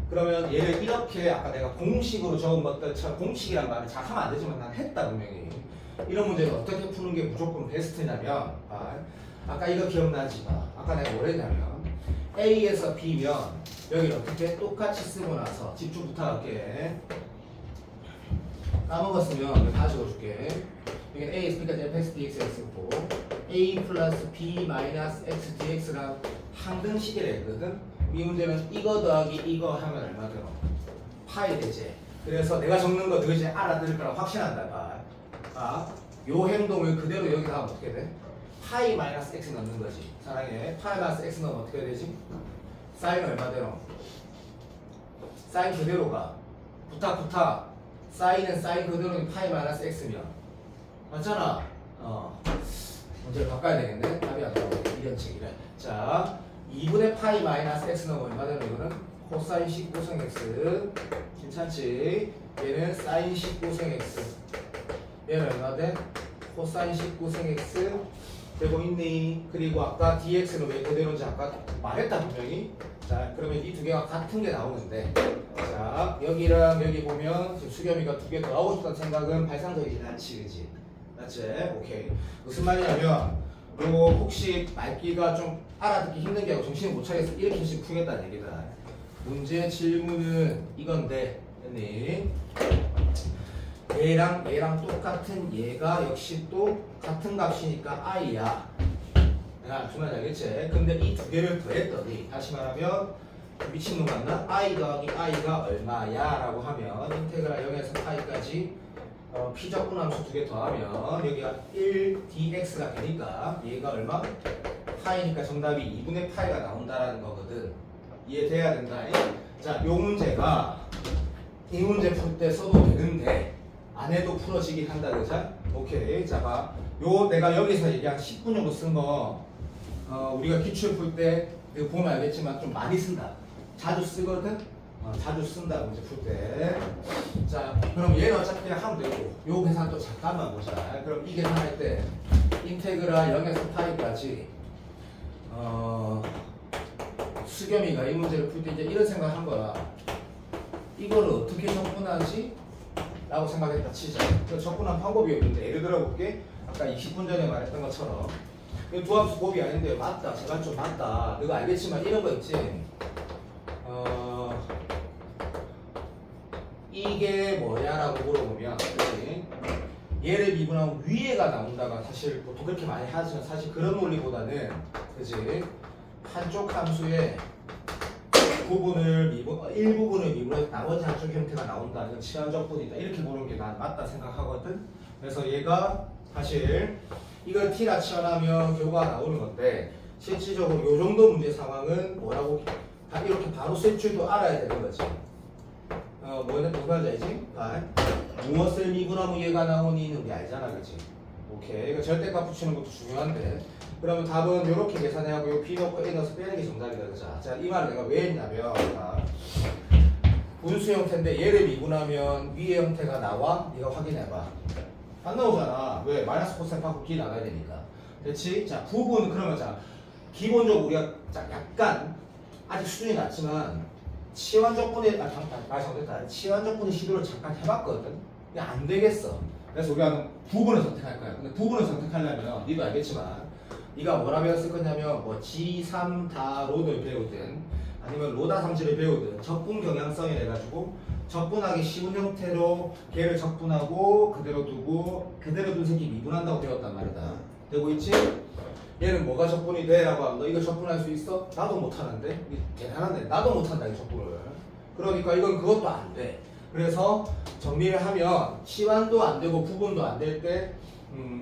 그러면 얘를 이렇게 아까 내가 공식으로 적은 것들처럼 공식이란 말을 잘 하면 안 되지만 난 했다 분명히. 이런 문제를 어떻게 푸는 게 무조건 베스트냐면 아까 이거 기억나지? 아까 내가 뭘 했냐면 A에서 B면 여기를 어떻게 똑같이 쓰고 나서 집중 부탁할게. 까먹었으면 다 적어줄게. 여기는 A에서 B까지 fx dx를 쓰고 A 플러스 B 마이너스 x dx랑 항등식이라 했거든. 이 문제는 이거 더하기 이거 하면 얼마 들어? 파이 되지. 그래서 내가 적는 거 너희 이제 알아들을 거라고 확신한다. 요 행동을 그대로 여기다 하면 어떻게 돼? 파이 마이너스 x 넣는 거지. 사랑해. 파이 마이너스 x 넣으면 어떻게 되지? 사인 얼마 되노? 사인 그대로가. 부탁. 사인은 사인 그대로는 파이 마이너스 x면. 맞잖아? 문제를 바꿔야 되겠네. 답이 안 나오네. 이런 식이래. 자, 2분의 파이 마이너스 x 넣으면 얼마 되노? 이거는 코사인 19승 x. 괜찮지? 얘는 사인 19승 x. 얘는 얼마 돼? 코사인 19승 x 되고 있니? 그리고 아까 dx는 왜 그대로인지 아까 말했다 분명히. 자, 그러면 이 두 개가 같은 게 나오는데, 자, 여기랑 여기 보면 지금 수겸이가 두 개 더 하고 싶다는 생각은 발상적이진 않지, 그지? 맞지? 오케이. 무슨 말이냐면, 요거 혹시 말기가 좀 알아듣기 힘든 게 아니고 정신을 못 차려서 이렇게 씩 풀겠다는 얘기다. 문제 질문은 이건데, 했니? 얘랑 똑같은 얘가 역시 또 같은 값이니까 i야. 야, 무슨 말인지 알겠지? 근데 이 두 개를 더했더니 다시 말하면 미친놈 같나? i 더하기 i가 얼마야? 라고 하면 인테그랄 0에서 파이까지 피적분 함수 두 개 더하면 여기가 1dx가 되니까 얘가 얼마? 파이니까 정답이 2분의 파이가 나온다라는 거거든. 이해돼야 된다. 자, 요 문제가 이 문제 풀 때 써도 되는데 안 해도 풀어지긴 한다, 그죠? 오케이. 자, 봐. 요 내가 여기서 얘기한 10분 정도 쓴 거 우리가 기출 풀 때 이거 보면 알겠지만 좀 많이 쓴다. 자주 쓰거든? 자주 쓴다, 문제 풀 때. 자, 그럼 얘는 어차피 그냥 하면 되고 요 계산 또 잠깐만 보자. 그럼 이 계산할 때 인테그랄 0에서 파이까지 수겸이가 이 문제를 풀 때 이제 이런 생각을 한 거야. 이거를 어떻게 접근하지? 라고 생각했다 치자. 그 접근한 방법이 없는데 예를 들어볼게. 아까 20분 전에 말했던 것처럼 두함수 곱이 아닌데 맞다. 제가 좀 맞다. 너가 알겠지만 이런 거 있지. 이게 뭐냐라고 물어보면 그치? 얘를 미분하면 위에가 나온다가 사실 보통 그렇게 많이 하지만 사실 그런 논리보다는 그치? 한쪽 함수의 일부분을 미분해서 나머지 한쪽 형태가 나온다. 이건 치환적분이다. 이렇게 보는 게 난 맞다 생각하거든. 그래서 얘가 사실 이걸 t라 치환하면 결과가 나오는 건데 실질적으로 이 정도 문제 상황은 뭐라고 이렇게 바로 쓸 줄도 알아야 되는 거지. 무슨 말인지 알지? 무엇을 미분하면 얘가 나오니는 우리 알잖아, 그치? 오케이. 이거 절대값 붙이는 것도 중요한데. 그러면 답은 이렇게 계산해하고 요 b 넣고 a 넣어서 빼는 게 정답이다, 그죠? 자, 이 말을 내가 왜 했냐면 분수 형태인데 얘를 미분하면 위의 형태가 나와? 네가 확인해봐. 안 나오잖아. 왜? 마이너스 코사인 받고 b 나가야 되니까. 됐지? 자, 부분 그러면 자, 기본적으로 우리가 약간 아직 수준이 낮지만 치환적분의 잘못했다. 치환적분의 시도를 잠깐 해봤거든. 근데 안 되겠어. 그래서 우리가 부분을 선택할 거야. 근데 부분을 선택하려면 니도 알겠지만 네가 뭐라 배웠을 거냐면 뭐 G3다로를 배우든 아니면 로다 삼지를 배우든 적분 경향성이 돼가지고 적분하기 쉬운 형태로 걔를 적분하고 그대로 두고 그대로 둔 새끼 미분한다고 배웠단 말이다. 되고 있지? 얘는 뭐가 적분이 돼? 라고 하면 너 이거 적분할 수 있어? 나도 못하는데? 대단한데 나도 못한다 이 적분을. 그러니까 이건 그것도 안 돼. 그래서 정리를 하면 치환도 안 되고 부분도 안 될 때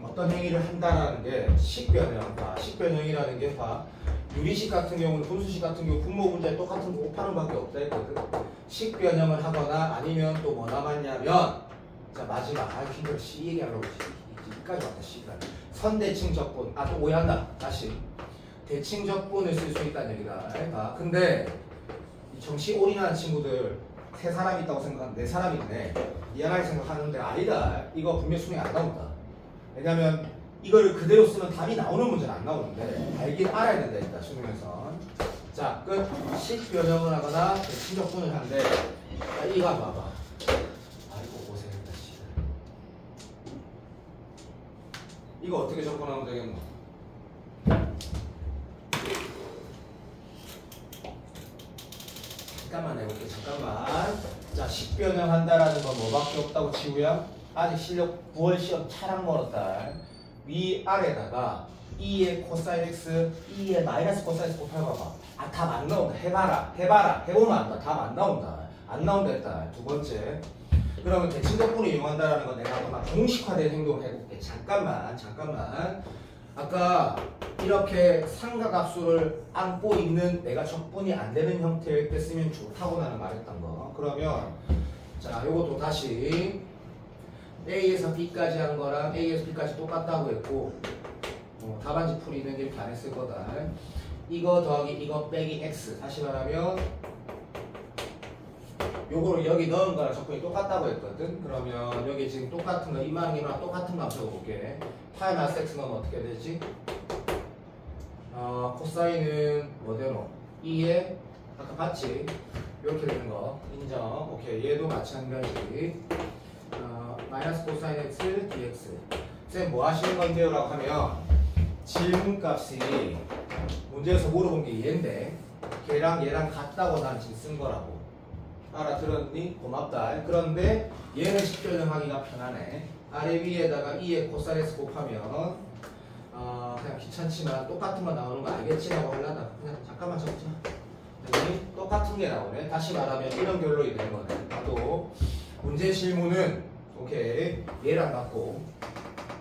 어떤 행위를 한다라는 게 식변형. 식변형이라는 게 유리식 같은 경우는 분수식 같은 경우 분모 문제에 똑같은 거 곱하는 밖에 없다 했거든. 식변형을 하거나 아니면 또 뭐 남았냐면 자 마지막 힘들어 씨 얘기하려고 여기까지 왔다 씨가 선대칭 적분. 또 오해한다. 다시 대칭 적분을 쓸 수 있다는 얘기다. 근데 정시 올인하는 친구들 3사람 있다고 생각하는 4사람 있네. 미안하게 생각하는데 아니다. 이거 분명 수능에 안 나온다. 왜냐면 이걸 그대로 쓰면 답이 나오는 문제는 안 나오는데 알긴 알아야 된다 일단 수능에선. 자, 끝. 식변형을 하거나 대칭적분을 하는데 이거 한번 봐봐. 아이고 고생했다 씨. 이거 어떻게 접근하면 되겠노? 잠깐만 해볼게. 잠깐만. 자, 식변형 한다라는 건 뭐밖에 없다고 치우야? 아직 실력 9월 시험 차랑 멀었다. 위아래다가 2의 코사인 x, 2의 마이너스 코사인 x 곱해봐봐. 답 안 나온다. 해봐라. 해보면 안다. 답 안 나온다. 안 나온다 했다. 두 번째. 그러면 대칭적분을 이용한다라는 건 내가 한번 공식화된 행동을 해볼게. 잠깐만. 아까 이렇게 삼각함수를 안고 있는 내가 적분이 안 되는 형태일 때 쓰면 좋다고 나는 말했던 거. 그러면 자, 요것도 다시 A에서 B까지 한 거랑 A에서 B까지 똑같다고 했고 답안지 풀이는 이렇게 안 했을 거다. 이거 더하기 이거 빼기 X. 다시 말하면 요거를 여기 넣은 거랑 적분이 똑같다고 했거든. 그러면 여기 지금 똑같은 거 이만이랑 똑같은 거 한번 적어볼게. 파이 마이너스 X 넣으면 어떻게 되지? 코사인은 뭐대로 2에 아까 봤지? 이렇게 되는 거 인정. 오케이. 얘도 마찬가지. 마이너스 코사인 x dx. 쌤 뭐 하시는 건데요? 라고 하면 질문값이 문제에서 물어본 게 얘인데 걔랑 얘랑 같다고 난 지금 쓴 거라고. 알아들었니? 고맙다. 그런데 얘는 식별형하기가 편하네. 아래 위에다가 2의 코사인에서 곱하면 그냥 귀찮지만 똑같은 거 나오는 거 알겠지? 라고 하려다 그냥 잠깐만 적자. 여기 똑같은 게 나오네. 다시 말하면 이런 결론이 되는 거네. 나도 문제 실무는 오케이 얘랑 같고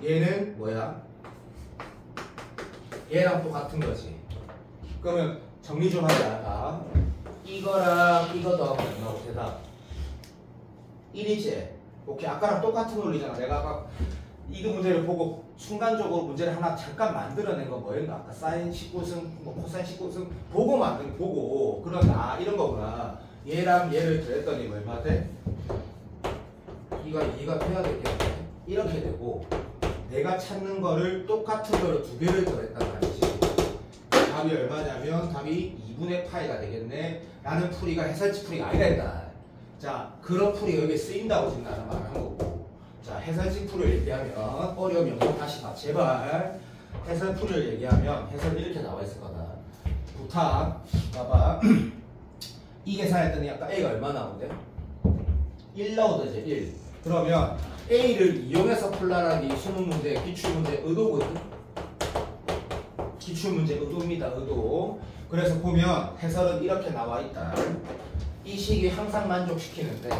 얘는 뭐야? 얘랑 똑같은 거지. 그러면 정리 좀 하자. 이거랑 이거 더하면 얼마고 대답 1이지? 오케이. 아까랑 똑같은 논리잖아. 내가 아까 이거 문제를 보고 순간적으로 문제를 하나 잠깐 만들어낸 건 뭐였나? 아까 사인 19승, 뭐 코사인 19승 보고 만든 보고 그런다. 이런 거구나. 얘랑 얘를 더했더니 얼마 돼? 이가 돼야 되겠네. 이렇게 되고 내가 찾는 거를 똑같은 거를 두 개를 더했단 말이지. 답이 얼마냐면 답이 2분의 파이가 되겠네. 라는 풀이가 해설지 풀이가 아니라 했다. 자, 그런 풀이 여기에 쓰인다고 지금 나는 말한 거고. 자, 해설지 풀을 얘기하면 어려움 영역 다시 봐. 제발. 해설 풀을 얘기하면 해설이 이렇게 나와 있을 거다. 부탁. 봐봐. 이 계산했더니 아까 A가 얼마 나오는데? 1 나오더지. 1. 그러면 A를 이용해서 풀라는 이 수능 문제, 기출문제 의도거든. 기출문제 의도입니다. 의도. 그래서 보면 해설은 이렇게 나와 있다. 이 식이 항상 만족시키는데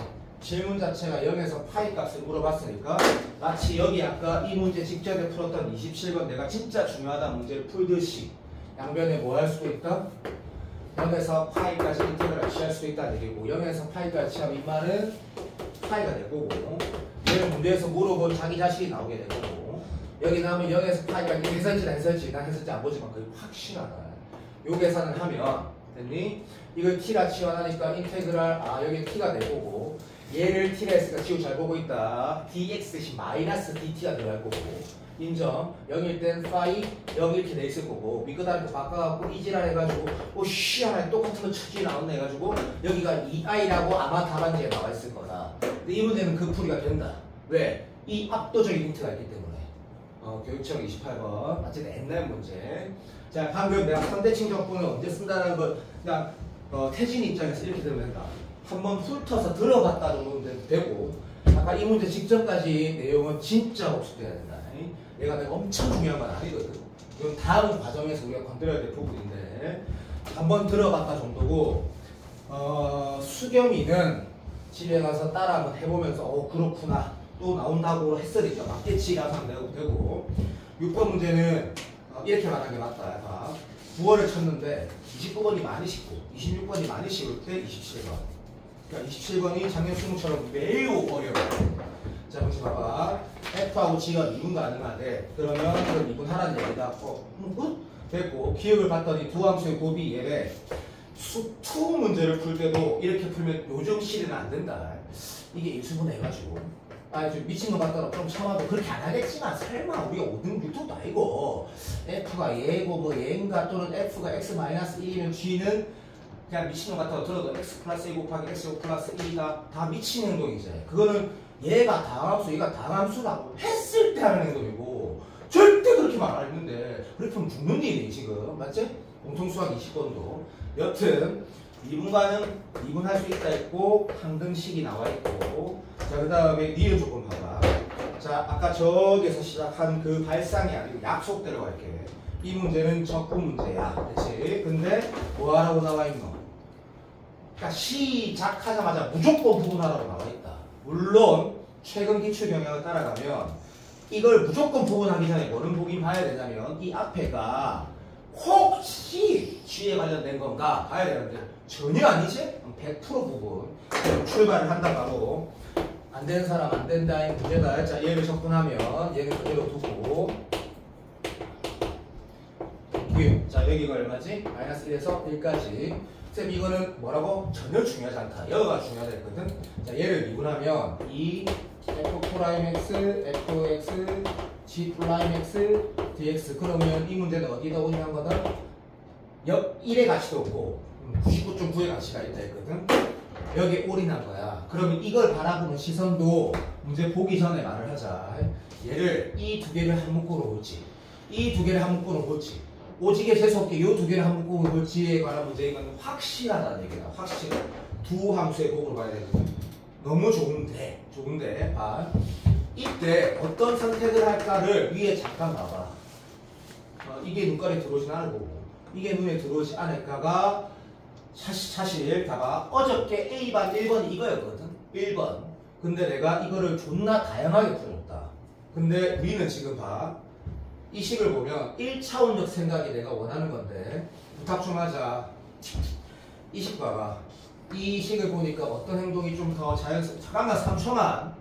질문 자체가 0에서 파이 값을 물어봤으니까 마치 여기 아까 이 문제 직전에 풀었던 27번 내가 진짜 중요하다는 문제를 풀듯이 양변에 뭐 할 수도 있다? 0에서 파이까지 인테그랄 취할 수도 있다는 얘기고 0에서 파이까지 취하면 이 말은 파이가 될 거고 얘는 문제에서 물어본 자기 자식이 나오게 될 거고 여기 나오면 0에서 파이가 이게 해설지나 해설지 난 해설지 안 보지만 거의 확실하다. 요 계산을 하면 됐니? 이걸 t라 치환하니까 인테그랄 여기 t가 될 거고 얘를 t라 했으니까 지우 잘 보고 있다. dx 대신 마이너스 dt가 들어갈 거고 인정. 0일 땐 파이 여기 이렇게 돼 있을 거고 미끄다리 거 바꿔갖고 이지랄 해가지고 하나 똑같은 거 처지 나왔네 해가지고 여기가 2i라고 아마 답안지에 나와 있을 거다. 근데 이 문제는 그 풀이가 된다. 왜? 이 압도적인 힌트가 있기 때문에. 교육청 28번 어쨌든 옛날 문제. 자, 방금 내가 상대칭 정보는 언제 쓴다는 걸 그냥 태진 입장에서 이렇게 들으면 된다. 한번 훑어서 들어봤다 정도는 되고 아까 이 문제 직전까지 내용은 진짜 복습돼야 된다. 얘가 내가 엄청 중요한 건 아니거든. 이건 다음 과정에서 우리가 건드려야 될 부분인데 한번 들어봤다 정도고 수겸이는 집에 가서 따라 한번 해보면서 그렇구나 또 나온다고 했으니까 맞겠지라고 하면 되고 6번 문제는 이렇게 말하는 게 맞다. 9월을 쳤는데 29번이 많이 씻고 26번이 많이 씹을 때 27번. 그러니까 27번이 작년 수능처럼 매우 어려워. 자, 보시 봐봐. F하고 G가 미분 가능하대. 그러면 그걸 미분하라는 얘기다. 됐고 기억을 봤더니 두 함수의 곱이 얘래. 수2 문제를 풀 때도 이렇게 풀면 요즘 시대는 안 된다. 이게 일수분 해가지고 좀 미친 거 같더라. 좀 참아도 그렇게 안 하겠지만 설마 우리가 5등 6등도 아니고 F가 얘고 뭐 얘인가 또는 F가 X-1이면 G는 그냥 미친 거 같다고 들어도 X 플러스 1 곱하기 X 플러스 2가 다 미친 행동이지. 그거는 얘가 다함수 얘가 다함수라고 했을 때 하는 행동이고 절대 그렇게 말 안 했는데 그렇게 하면 죽는 일이니 지금 맞지? 공통수학 20번도 여튼 미분과는 미분할 수 있다 있고 항등식이 나와 있고 자 그 다음에 니은 조금 봐봐. 자 아까 저기서 시작한 그 발상이 아니고 약속대로 갈게. 이 문제는 적분 문제야. 그치? 근데 뭐하라고 나와 있노? 그러니까 시작하자마자 무조건 부분하라고 나와 있다. 물론 최근 기출 경향을 따라가면 이걸 무조건 부분하기 전에 뭐는 보긴 봐야 되냐면 이 앞에가 혹시 G에 관련된 건가 봐야 되는데 전혀 아니지? 100% 부분 출발을 한다 바로 안 되는 사람 안 된다인 문제다. 자 얘를 접근하면 얘는 그대로 두고 자 여기가 얼마지? 마이너스 1에서 1까지 쌤 이거는 뭐라고? 전혀 중요하지 않다. 여기가 중요하다 했거든. 자 얘를 미분하면 이 F'(x, Fx, G'(x) dx. 그러면 이 문제는 어디다 온유한 거다? 역 1의 가치도 없고 99.9의 가치가 있다 했거든. 여기에 올인한 거야. 그러면 이걸 바라보는 시선도 문제 보기 전에 말을 하자. 얘를 이 두 개를 한 묶고로 볼지, 이 두 개를 한 묶고로 볼지, 오직에 재수없게 이 두 개를 한 묶고로 볼지에 관한 문제, 이건 확실하다는 얘기다. 확실해. 두 함수의 곱으로 봐야 되거든. 너무 좋은데 봐. 이때 어떤 선택을 할까를 위에 잠깐 봐봐. 이게 눈깔에 들어오진 않을 거고, 이게 눈에 들어오지 않을까가 사실 봐봐. 어저께 A반 1번이 이거였거든. 1번. 근데 내가 이거를 존나 다양하게 풀어줬다. 근데 우리는 지금 봐. 이 식을 보면 1차원적 생각이 내가 원하는 건데, 부탁 좀 하자. 이 식 봐봐. 이 식을 보니까 어떤 행동이 좀 더 자연스럽게. 잠깐만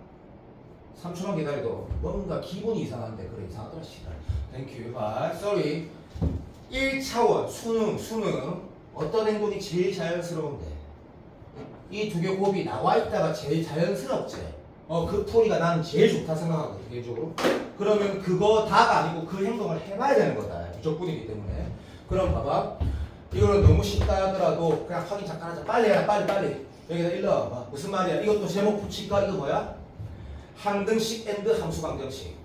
3초만 기다려도 뭔가 기분이 이상한데. 그래, 이상하더라 씨발. 땡큐. 봐. sorry. 1차원 수능 어떤 행동이 제일 자연스러운데? 이 두 개 곱이 나와 있다가 제일 자연스럽지. 그 풀이가 나는 제일 좋다 생각하거든, 개인적으로. 그러면 그거 다가 아니고 그 행동을 해봐야 되는 거다. 무조건이기 때문에. 그럼 봐봐. 이거는 너무 쉽다 하더라도 그냥 확인 잠깐 하자. 빨리 해라, 빨리. 여기다 일러봐. 무슨 말이야? 이것도 제목 붙일까? 이거 뭐야? 항등식 앤드 함수방정식.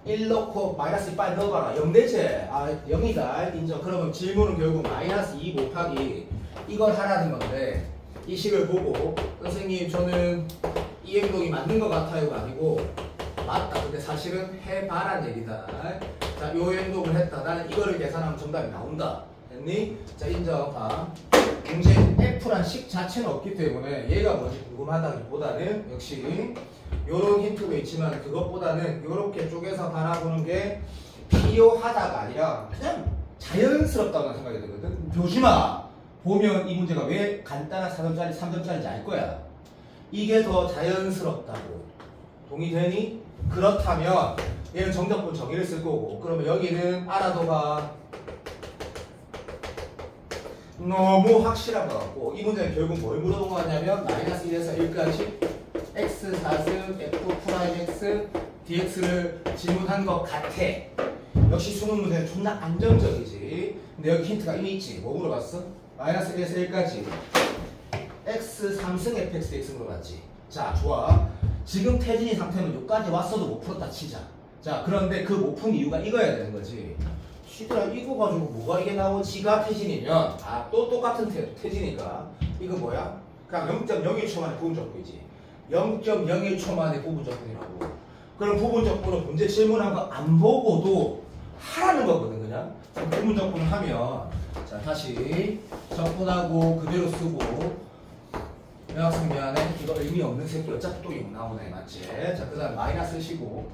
1 넣고 마이너스 2 빨리 넣어봐라. 0대체. 0이다. 인정. 그러면 질문은 결국 마이너스 2 곱하기 이걸 하라는 건데, 이 식을 보고 선생님 저는 이 행동이 맞는 것 같아요가 아니고 맞다. 근데 사실은 해봐란 얘기다. 자, 요 행동을 했다. 나는 이거를 계산하면 정답이 나온다. 됐니? 자, 인정. 봐. 문제 F란 식 자체는 없기 때문에 얘가 뭔지 궁금하다기보다는 역시 요런 힌트도 있지만 그것보다는 요렇게 쪼개서 바라보는 게 필요하다가 아니라 그냥 자연스럽다고 생각이 들거든. 보지마. 보면 이 문제가 왜 간단한 4점짜리 3점짜리인지 알 거야. 이게 더 자연스럽다고. 동의되니? 그렇다면 얘는 정답분 정의를 쓸 거고, 그러면 여기는 알아도 봐. 너무 확실한 것 같고, 이 문제는 결국 뭘 물어본 거 같냐면 마이너스 1에서 1까지 x 4승 f 프라임 x dx를 질문한 것 같아. 역시 수능 문제는 존나 안정적이지. 근데 여기 힌트가 이미 있지. 뭐 물어봤어? 마이너스 1에서 1까지 x 3승 fx dx 물어봤지. 자, 좋아. 지금 태진이 상태는 여기까지 왔어도 못 풀었다 치자. 자, 그런데 그 못 푼 이유가 이거야 되는 거지. 시들아 이거 가지고 뭐가 이게 나오지가 태진이면 또 똑같은 태진이가 이거 뭐야? 그냥 0.01초 만에 부분적분이지. 0.01초 만에 부분적분이라고. 그럼 부분적분은 문제 질문한 거 안 보고도 하라는 거거든. 그냥 부분적분을 하면, 자 다시 적분하고 그대로 쓰고, 여학생 미안해, 이거 의미 없는 새끼 어차피 또 욕 나오네. 맞지? 자, 그 다음 마이너스 쓰시고,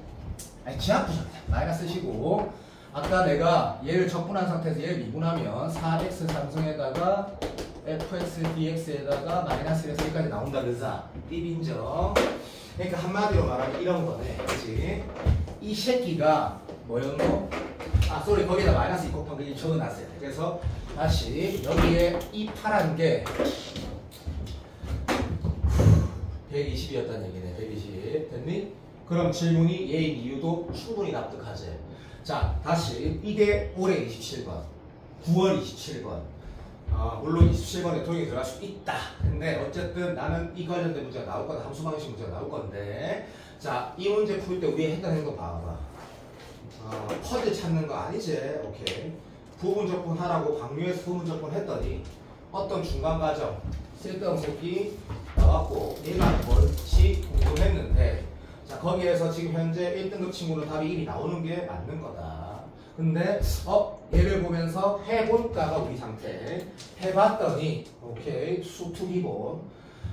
지압부셨네. 마이너스 쓰시고, 아까 내가 얘를 적분한 상태에서 얘를 미분하면 4x 3승에다가 fx dx에다가 마이너스 1에서 1까지 나온다. 그래서 띠빈정. 그러니까 한마디로 말하면 이런 거네. 그치? 이 새끼가 뭐였노? 쏘리, 거기다 마이너스 2 곱한 거 적어놨어요. 그래서 다시 여기에 이 파란 게 120이었다는 얘기네. 120. 됐니? 그럼 질문이 얘인 이유도 충분히 납득하지. 자, 다시 이게 올해 27번 9월 27번 물론 27번에 도형이 들어갈 수 있다. 근데 어쨌든 나는 이 관련된 문제가 나올 거다. 함수 방식 문제가 나올 건데, 자, 이 문제 풀 때 우리의 했던 행동 봐봐. 퍼즐 찾는 거 아니지? 오케이. 부분적분 하라고 강요해서 부분적분 했더니 어떤 중간 과정 쓸데없는 새끼 나왔고, 얘가 뭘지 궁금했는데, 자, 거기에서 지금 현재 1등급 친구는 답이 1이 나오는 게 맞는 거다. 근데 얘를 보면서 해볼까가 우리 상태. 해봤더니 오케이, 수투 기본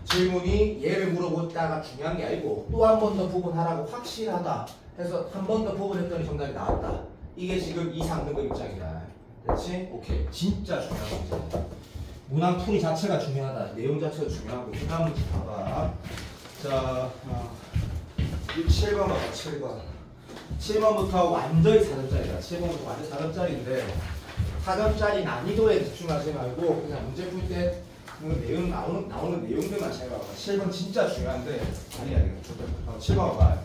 질문이 얘를 물어보다가 중요한 게 아니고 또 한 번 더 부분하라고 확실하다 해서 한 번 더 부분했더니 정답이 나왔다. 이게 지금 2, 3등급 입장이다. 그렇지? 오케이. 진짜 중요한 문제. 문항 풀이 자체가 중요하다. 내용 자체가 중요하고. 그 다음 문제 봐봐. 자, 7번 봐봐. 7번. 7번부터 완전히 4점짜리다. 7번부터 완전히 4점짜리인데 4점짜리 난이도에 집중하지 말고 그냥 문제 풀 때 내용 나오는 내용들만 잘 봐봐. 7번 진짜 중요한데 아니야. 7번 봐봐.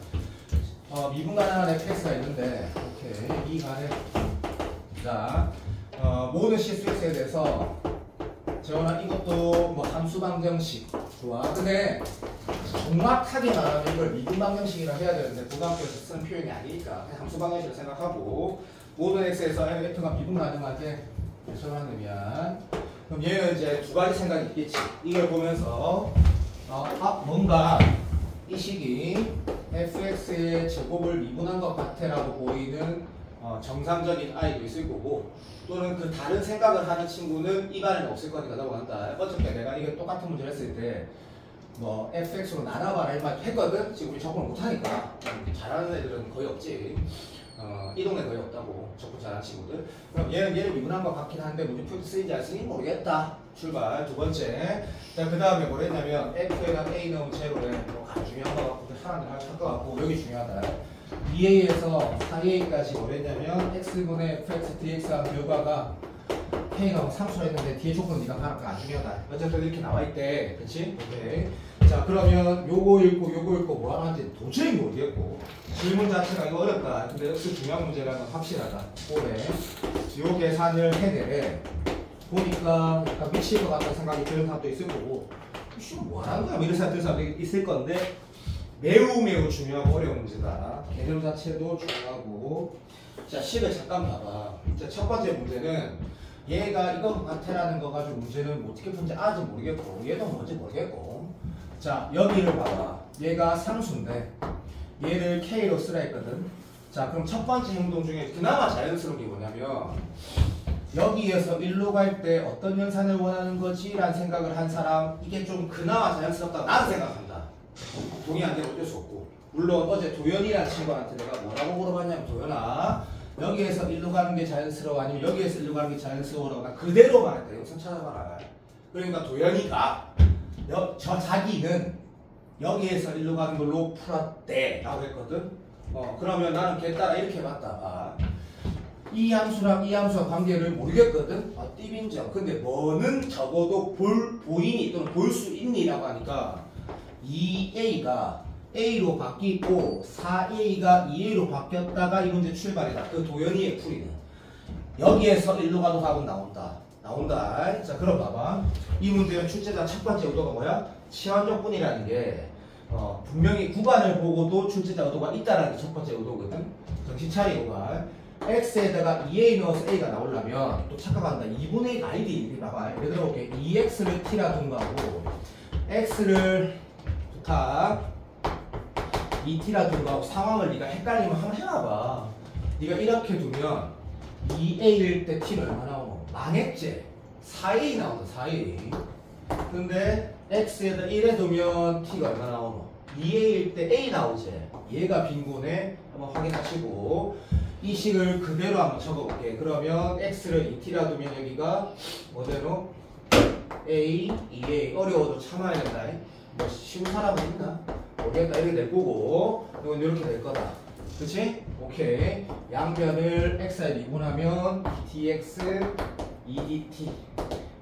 미분 가능한 fx가 있는데, 오케이. 이 간에. 자, 모든 실수x에 대해서 재원아 이것도 뭐 함수 방정식 좋아. 근데 정확하게 말하면 이걸 미분 방정식이라 해야 되는데 고등학교에서 쓰는 표현이 아니니까 그냥 함수 방정식을 생각하고 모든 x에서 f가 미분 가능하게 설명하면 그럼 얘는 이제 두 가지 생각이 있겠지. 이걸 보면서 뭔가 이 식이 fx의 제곱을 미분한 것 같아라고 보이는 정상적인 아이도 있을 거고 또는 그 다른 생각을 하는 친구는 이 반에는 없을 거니까 넘어간다. 어차피 내가 이게 똑같은 문제를 했을 때 뭐 fx로 나눠봐라 이말 했거든. 지금 우리 적응을 못하니까 잘하는 애들은 거의 없지. 이 동네 거의 없다고 적분 잘하는 친구들. 그럼 얘를 미분한 것 같긴 한데 문제 풀 때 쓰인지 안 쓰인지 모르겠다. 출발 두 번째. 자, 그 다음에 뭐랬냐면 f에다 a 넣으면 제로래. 가장 중요한 거 같고 사람들 할 것 같고 여기 중요하다. 2a에서 4a까지 뭐랬냐면 x분의 fx dx한 결과가 k가 상수라 했는데 뒤에 조건 네가 가는 안 중요하다. 어쨌든 이렇게 나와있대. 그치? 오케이. 자, 그러면 요거 읽고 뭐 하는지 도저히 모르겠고 질문 자체가 이거 어렵다. 근데 역시 중요한 문제라는 건 확실하다. 올해 요 계산을 해내래. 보니까 약간 미칠 것 같다는 생각이 드는 사람도 있을 거고 뭐 하는 거야? 이런 사람도 있을 건데 매우 중요하고 어려운 문제다. 개념 자체도 중요하고. 자, 식을 잠깐 봐봐. 자, 첫 번째 문제는 얘가 이거 같아라는 거 가지고 문제는 어떻게 푼지 아직 모르겠고 얘도 뭔지 모르겠고. 자, 여기를 봐봐. 얘가 상수인데 얘를 K로 쓰라 했거든. 자, 그럼 첫 번째 행동 중에 그나마 자연스러운 게 뭐냐면 여기에서 1로 갈 때 어떤 연산을 원하는 거지? 라는 생각을 한 사람 이게 좀 그나마 자연스럽다고 나는 생각한다. 동의 안 되면 어쩔 수 없고. 물론 어제 도연이라는 친구한테 내가 뭐라고 물어봤냐면 도연아 여기에서 1로 가는 게 자연스러워 아니면 여기에서 1로 가는 게 자연스러워라고 나 그대로 말했다. 영상 찾아봐라. 그러니까 도연이가 저 자기는 여기에서 1로 가는 걸로 풀었대 라고 했거든. 그러면 나는 걔 따라 이렇게 봤다. 이 함수랑 이 함수와 관계를 모르겠거든. 띠빈정. 근데 뭐는 적어도 보이니 또는 볼 수 있니 라고 하니까 2a가 a로 바뀌고 4a가 2a로 바뀌었다가 이 문제 출발이다. 그 도연이의 풀이는 여기에서 1로 가도 답은 나온다. 자, 그럼 봐봐. 이 문제는 출제자 첫 번째 의도가 뭐야? 치환적분이라는 게 분명히 구간을 보고도 출제자 의도가 있다라는 게 첫 번째 의도거든. 정신 차리고 가. x에다가 2a 넣어서 a가 나오려면 또 착각한다. 2분의 1가 아니지. 이렇게 봐봐. 예를 들어 볼게. 2x를 t라 둔 거하고 x를 부탁 2t라 둔 거하고 상황을 네가 헷갈리면 한번 해봐봐. 네가 이렇게 두면 2a일 때 t는 얼마 나오노? 망했지? 4a 나온다. 4a. 근데 x에다 1에 두면 t가 얼마 나오노? 2a일 때 a 나오지? 얘가 빈곤에 한번 확인하시고 이 식을 그대로 한번 적어볼게. 그러면 x를 2t라 두면 여기가 뭐대로? a, 2a. 어려워도 참아야 된다. 뭐 쉬운 사람은 있나? 모르겠다. 이렇게 될 거고 이건 이렇게 될 거다. 그치? 오케이. 양변을 x에 미분하면 dx 2dt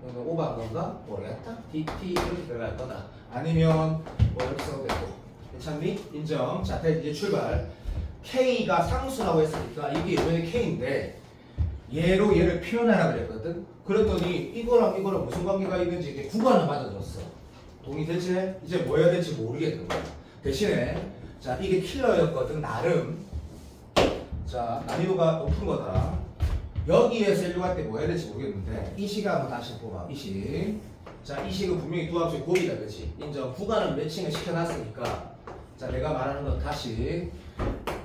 이건 오버한 건가? 모르겠다. dt 이렇게 들어갈 거다. 아니면 뭐 이렇게 써도 되고. 괜찮니? 인정. 자, 이제 출발. k가 상수라고 했으니까 이게 이번에 k인데 얘로 얘를 표현하라 그랬거든. 그랬더니 이거랑 무슨 관계가 있는지 이렇게 구간을 맞아줬어. 동의되지? 이제 뭐 해야 될지 모르겠는 거야. 대신에 자, 이게 킬러였거든. 나름. 자, 난이도가 높은 거다. 여기에서 1로 갈 때 뭐 해야 될지 모르겠는데 이 식을 한번 다시 뽑아. 이 식. 자, 이 식은 분명히 두 함수의 곱이다. 그치? 인정. 구간을 매칭을 시켜놨으니까 자, 내가 말하는 건 다시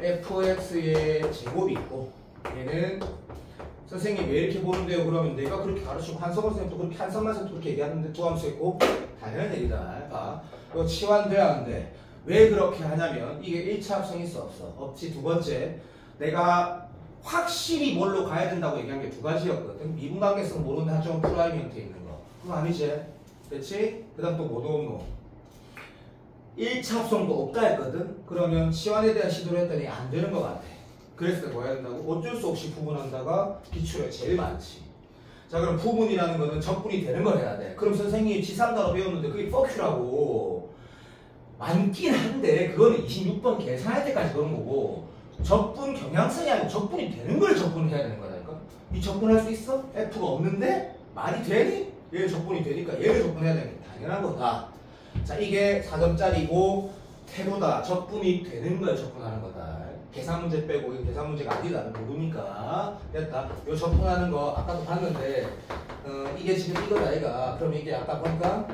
fx의 제곱이 있고 얘는 선생님 왜 이렇게 보는데요? 그러면 내가 그렇게 가르치고 한성원 선생님도 그렇게 한성만 선생님도 그렇게 얘기하는데 두 함수 있고 당연한 얘기다. 봐. 이거 치환돼야 하는데 왜 그렇게 하냐면 이게 1차 합성이 있어 없어? 없지. 두 번째 내가 확실히 뭘로 가야 된다고 얘기한 게 두 가지였거든. 미분관계성 모르는 한정은 프라임 형태에 있는 거. 그거 아니지? 그렇지? 그 다음 또 뭐도 없노? 1차 합성도 없다 했거든? 그러면 치환에 대한 시도를 했더니 안 되는 것 같아. 그래서 뭐 해야 된다고? 어쩔 수 없이 부분한다가 기출에 제일 많지. 자, 그럼 부분이라는 거는 적분이 되는 걸 해야 돼. 그럼 선생님이 지상단어 배웠는데 그게 뻑큐라고. 많긴 한데 그거는 26번 계산할 때까지 그런 거고 적분 경향성이 아니고 적분이 되는 걸 적분해야 되는 거다니까. 이 적분할 수 있어? F가 없는데 말이 되니? 얘 적분이 되니까 얘를 적분해야 되는 게 당연한 거다. 자, 이게 4점짜리고 태도다. 적분이 되는 걸 적분하는 거다. 계산 문제 빼고 이거 계산 문제가 아니다. 모르니까 됐다. 요 적분하는 거 아까도 봤는데 이게 지금 이거다 얘가. 그럼 이게 아까 보니까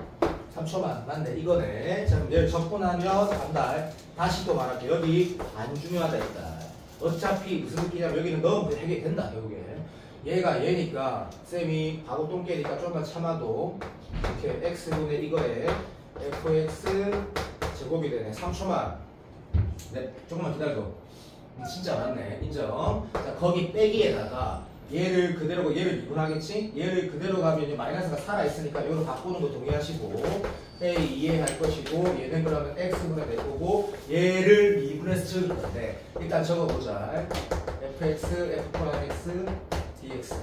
3초만 맞네 이거네. 자, 그럼 얘를 적분하면 간다. 다시 또 말할게. 여기 안 중요하다 했다. 어차피 무슨 느낌이냐면 여기는 넣으면 해결이 된다 결국에. 얘가 얘니까 쌤이 바보 똥개니까 좀만 참아도 이렇게 x분의 이거에 fx 제곱이 되네. 3초만. 네, 조금만 기다려. 진짜 맞네. 인정. 자, 거기 빼기에다가 얘를 그대로고 얘를 미분하겠지? 얘를 그대로 가면 이제 마이너스가 살아있으니까 얘로 바꾸는 거 동의하시고 A 이해할 것이고 얘는 그러면 x분의 될 거고 얘를 미분해서 적을 건데 일단 적어보자. fx, f'(x) dx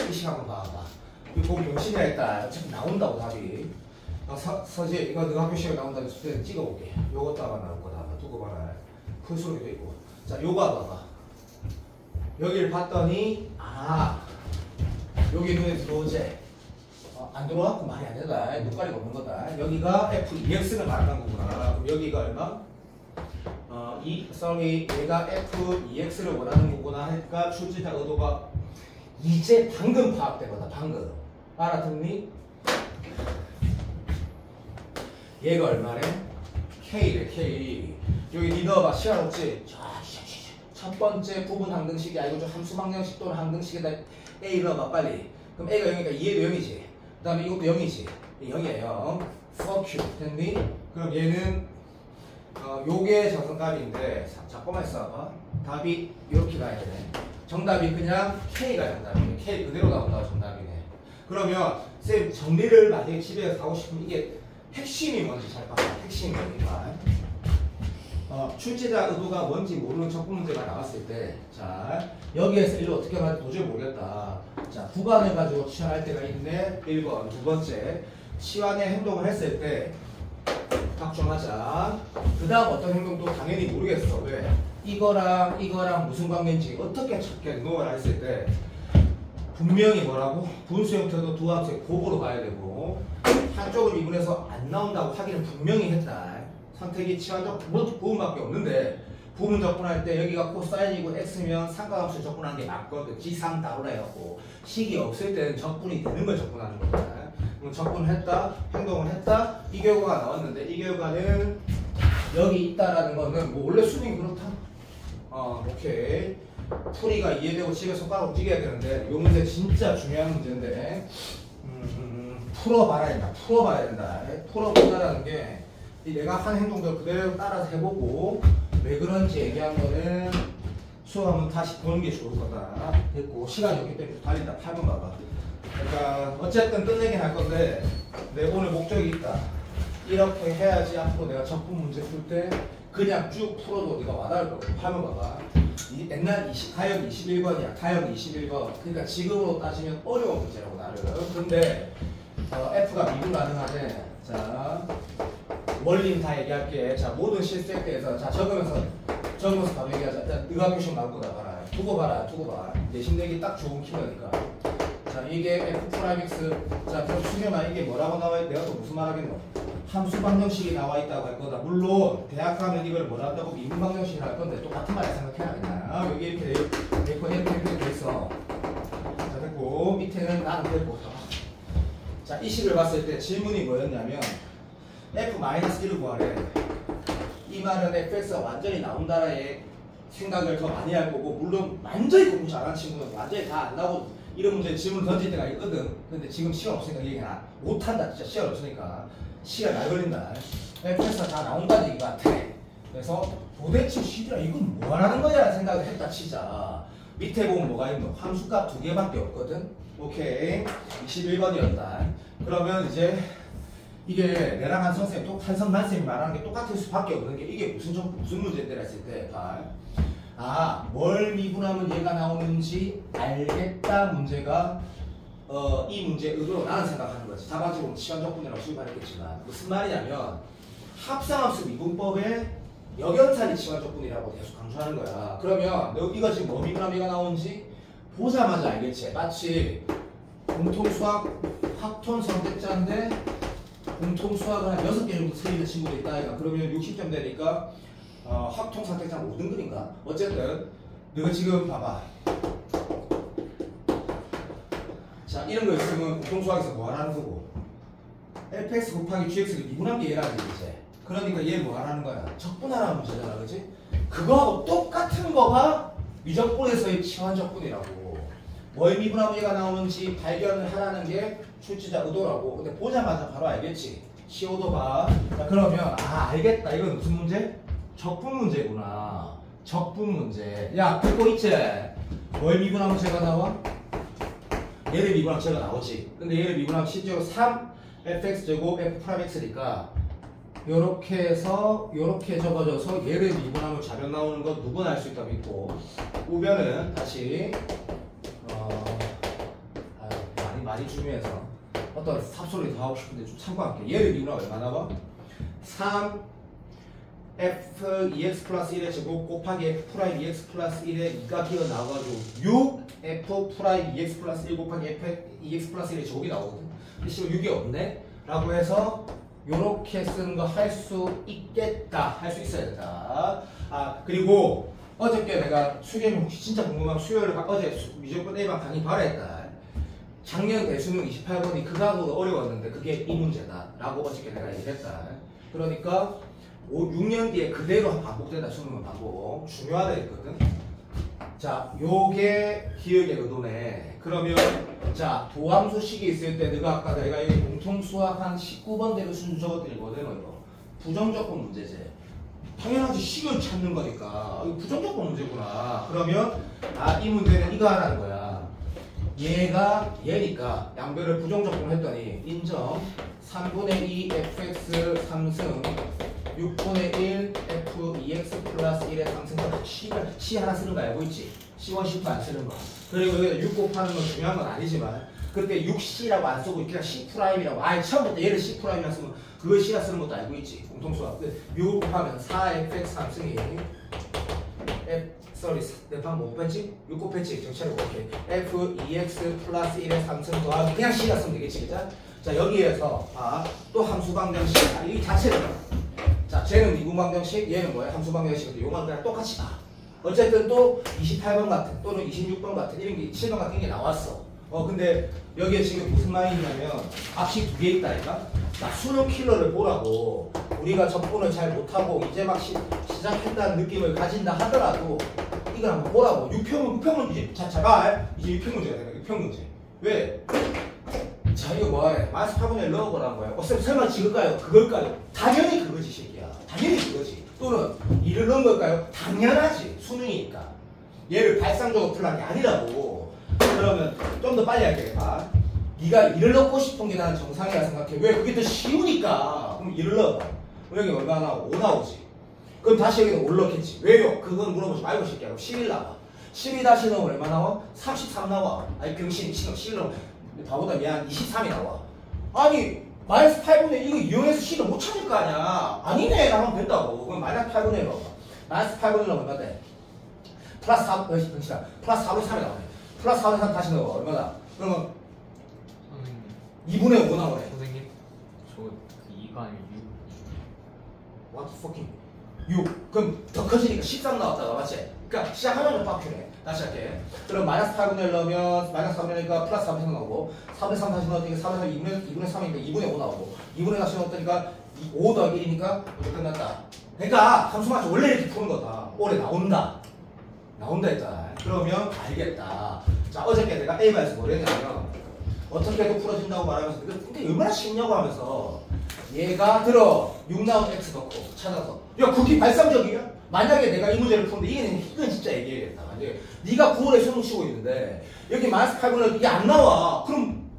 이 식 한번 봐봐. 이거 보면 명심해야 했다. 어차피 나온다고 답이. 서재 이거 너가 학교 시험에 나온다고 숙제는 찍어볼게. 요것도 아마 나올 거다. 아마 두고 봐라. 풀수록이 돼 있고. 자, 요거 봐봐. 여기를 봤더니 여기 눈에 들어오지? 안 들어왔고 말이 안 된다. 눈가리가 없는 거다. 여기가 f2x를 말하는 거구나. 그럼 여기가 얼마? 얘가 f2x를 원하는 거구나 하니까 출제자 의도가 이제 방금 파악된 거다. 방금. 알아듣니? 얘가 얼마래? K래, K. 여기 니 넣어봐. 시간 없지? 첫 번째 부분 항등식이 아니고 좀 함수 방정식 또는 항등식에다 A 넣어봐, 빨리. 그럼 A가 0이니까 얘도 0이지. 그 다음에 이것도 0이지. 0이야, 0. Fuck you. 됐니? 그럼 얘는, 요게 저성값인데, 잠깐만 있어봐. 답이 이렇게 가야 되네. 정답이 그냥 K가 정답이네. K 그대로 나온다고 정답이네. 그러면, 쌤, 정리를 만약에 집에서 하고 싶으면 이게 핵심이 뭔지 잘 봐봐. 핵심이 뭔지만. 출제자 의도가 뭔지 모르는 적분 문제가 나왔을 때, 자, 여기에서 일로 어떻게 하는지 도저히 모르겠다. 자, 구간을 가지고 치환할 때가 있는데, 1번. 두 번째, 치환의 행동을 했을 때, 확정하자. 그 다음 어떤 행동도 당연히 모르겠어. 왜? 이거랑 무슨 관계인지 어떻게 찾게 노을 했을 때, 분명히 뭐라고? 분수 형태도 두 함수의 곱으로 가야 되고, 한쪽을 미분해서 안 나온다고 확인을 분명히 했다. 선택이 치환적 부분밖에 없는데 부분 적분할 때 여기가 코사인이고 x면 삼각함수 적분하는 게 맞거든. 지상 다루라 해갖고 식이 없을 때는 적분이 되는 걸 적분하는 거다. 그럼 적분을 했다, 행동을 했다, 이 결과가 나왔는데 이 결과는 여기 있다라는 거는 뭐 원래 수능이 그렇다. 오케이. 풀이가 이해되고 집에 손가락 움직여야 되는데 이 문제 진짜 중요한 문제인데 풀어봐야 된다. 풀어봐야 된다. 풀어본다라는 게 내가 한 행동들 그대로 따라서 해보고 왜 그런지 얘기한 거는 수업 한번 다시 보는 게 좋을 거다. 됐고 시간이 없기 때문에 달린다. 8번 봐봐. 그러니까 어쨌든 끝내긴 할 건데 내 오늘 목적이 있다. 이렇게 해야지 앞으로 내가 적분 문제 풀 때 그냥 쭉 풀어도 네가 와닿을 거거든. 8번 봐봐. 옛날 가역 21번이야. 가역 21번. 그러니까 지금으로 따지면 어려운 문제라고 나를. 근데 F가 미분 가능하네. 자, 원리는 다 얘기할게. 자, 모든 실수에 대해서 자 적으면서 바로 얘기하자. 일단 의학교시험 나올 거다. 봐라. 두고 봐라. 내신 내기 딱 좋은 키워니까. 자, 이게 F'(x). 자, 그럼 수렴아 이게 뭐라고 나와 있? 내가 또 무슨 말 하겠노? 함수 방정식이 나와 있다고 할 거다. 물론 대학 가면 이걸 뭐라 한다고 미분 방정식을 할 건데 똑같은 말을 생각해야 그냥. 여기 이렇게 돼 있어. 자, 됐고 밑에는 나는 됐고. 자, 이 식을 봤을 때 질문이 뭐였냐면 F-1을 구하래. 이 말은 fx가 완전히 나온다라의 생각을 더 많이 할 거고 물론 완전히 공부 잘하는 친구는 완전히 다 안 나오고 이런 문제 질문 던질 때가 있거든. 근데 지금 시간 없으니까 얘기 못한다. 진짜 시간 없으니까 시간 날 걸린다. fx가 다 나온다는 얘기 같아. 그래서 도대체 시들아 이건 뭐 하라는 거냐 생각을 했다 치자. 밑에 보면 뭐가 있노? 함수값 2개밖에 없거든. 오케이. 21번이었다. 그러면 이제 이게 내랑 한 선생님, 한선만 쌤이 말하는 게 똑같을 수밖에 없는 게 이게 무슨 문제인데 했을 때 뭘 미분하면 얘가 나오는지 알겠다 문제가 이 문제의 의도로 나는 생각하는 거지. 답안지 보면 시간적분이라고 수입하겠지만 무슨 말이냐면 합성함수 미분법의 역연산이 치환적분이라고 계속 강조하는 거야. 그러면 너 이거 지금 뭐 미분함이가 나오는지 보자마자 알겠지? 마치 공통수학 확톤 선택자인데 공통수학을 한 6개 정도 틀리는 친구도 있다 이가. 그러면 60점 되니까 확통 선택자는 5등급인가? 어쨌든 너가 지금 봐봐. 자, 이런 거 있으면 공통수학에서 뭐 하라는 거고 fx 곱하기 gx를 미분한 게 얘라는 얘기지. 그러니까 얘 뭐 하라는 거야? 적분하라는 문제잖아, 그치? 그거하고 똑같은 거가 미적분에서의 치환적분이라고. 뭘 미분하면 얘가 나오는지 발견을 하라는 게 출제자 의도라고. 근데 보자마자 바로 알겠지? CO2가. 자, 그러면 알겠다. 이건 무슨 문제? 적분 문제구나. 적분 문제. 야, 듣고 있지? 뭘 미분하면 제가 나와? 얘를 미분하면 제가 나오지. 근데 얘를 미분하면 실제로 3fx제곱 f'x니까 요렇게 해서 요렇게 적어져서 얘를 미분하면 좌변 나오는 거 누구나 알 수 있다고 있고, 우변은 다시 많이 중요해서 어떤 삽소리 더 하고 싶은데 좀 참고할게. 얘를 미분하면 얼마 나와? 3f2x 플러스 1의 제곱 곱하기 f 프라임 2x 플러스 1의 2가 기어 나와가지고 6f 프라임 2x 플러스 1 곱하기 f 2x 플러스 1의 제곱이 나오거든. 근데 지금 6이 없네? 라고 해서 요렇게 쓰는 거 할 수 있겠다. 할 수 있어야 된다. 그리고 어저께 내가 수계는 혹시 진짜 궁금하면 수요일 어제 미적분 A반 강의 발휘했다. 작년 대수능 28번이 그 과목도 어려웠는데 그게 이 문제다 라고 어저께 내가 얘기했다. 그러니까 6년 뒤에 그대로 반복된다. 수능은 반복. 중요하다 했거든. 자, 요게 기억의 의도네. 그러면 자, 도함수식이 있을 때 내가 아까 내가 여기 공통수학 한 19번대로 순서 적어드리거든. 이거 부정적분 문제지. 당연하지. 식을 찾는 거니까 이거 부정적분 문제구나. 그러면 이 문제는 이거 하라는 거야. 얘가 얘니까 양변을 부정적분 했더니 인정. 3분의 2 fx 3승 6분의 1 f 2x 플러스 1의 3승. C 하나 쓰는 거 알고 있지? C1, C2 안 쓰는 거. 그리고 여기다 6 곱하는 건 중요한 건 아니지만 그때 6C라고 안 쓰고 그냥 C''이라고 처음부터 얘를 C''이라 쓰면 그걸 C라 쓰는 것도 알고 있지. 공통수학. 6을 곱하면 4fx 3승이 내 방금 못 뺐지? 6 곱했지? 정찰을 못해. f 2x 플러스 1의 3승 더하기 그냥 C라 쓰면 되겠지. 그죠? 자, 여기에서 또 함수방정식. 이 자체를 자, 쟤는 미분방정식, 얘는 뭐야? 함수방정식인데 요만 그냥 똑같이 봐. 어쨌든 또 28번 같은 또는 26번 같은 이런 게 7번 같은 게 나왔어. 근데 여기에 지금 무슨 말이 있냐면 앞식 2개 있다니까? 나 수능 킬러를 보라고. 우리가 적분을 잘 못하고 이제 막 시작한다는 느낌을 가진다 하더라도 이걸 한번 보라고. 6평 문제. 자, 봐. 이제 6평 문제가 되네. 6평 문제. 왜? 자, 이거 뭐해? 마이너스 8분의 1 넣어보라는 거야. 설마 지을까요? 그걸까요? 당연히 그거지, 새끼야. 당연히 그거지. 또는 2를 넣은 걸까요? 당연하지. 수능이니까. 얘를 발상적으로 풀란 게 아니라고. 그러면 좀 더 빨리 할게. 봐. 네가 2를 넣고 싶은 게 나는 정상이라 생각해. 왜? 그게 더 쉬우니까. 그럼 2를 넣어봐. 여기 얼마 나오고? 5 나오지. 그럼 다시 여기는 5를 넣겠지. 왜요? 그건 물어보지 말고 새끼야. 11 나와. 12 다시 넣으면 얼마 나와? 33 나와. 아니 병신 지금 11 넣으면 바보다 미안 23이 나와. 아니 마이너스 8분의 이거 이용해서 C를 못 찾을 거 아니야. 아니네 라면 된다고. 그럼 마이너스 8분의 1 넣어봐. 마이너스 8분의 1 넣으면 얼마 돼? 플러스 4, 병신아. 플러스 4분의 3이 나오네. 플러스 4분의 3 다시 넣어. 얼마나? 그러면 2분의 5 나오네. 선생님 저 2가 아니면 6. What fucking 6. 그럼 더 커지니까 13 나왔다가 맞지? 그러니까 시작하면 좀 빡치네. 다시 할게. 그럼 마이너스 8분의 1 넣으면 마이너스 3이니까 플러스 3분의 3 나오고 3분의 3 다시 넣었더니 3분의 3 2분의 3이니까 2분의 5 나오고 2분의 다시 넣었더니까 5 더하기 1이니까 이제 끝났다. 그러니까 함수만 원래 이렇게 푸는 거다. 올해 나온다 했잖아. 그러면 알겠다. 자, 어저께 내가 A반에서 뭘 했냐면 어떻게 해도 풀어진다고 말하면서 근데 얼마나 쉽냐고 하면서 얘가 들어 6 나온 X 넣고 찾아서 야 그게 발상적이야? 만약에 내가 이 문제를 푸는데 이건 진짜 얘기해야겠다. 만약에 네가 9월에 수능 치고 있는데 여기 마이너스 8분의 이게 안 나와. 그럼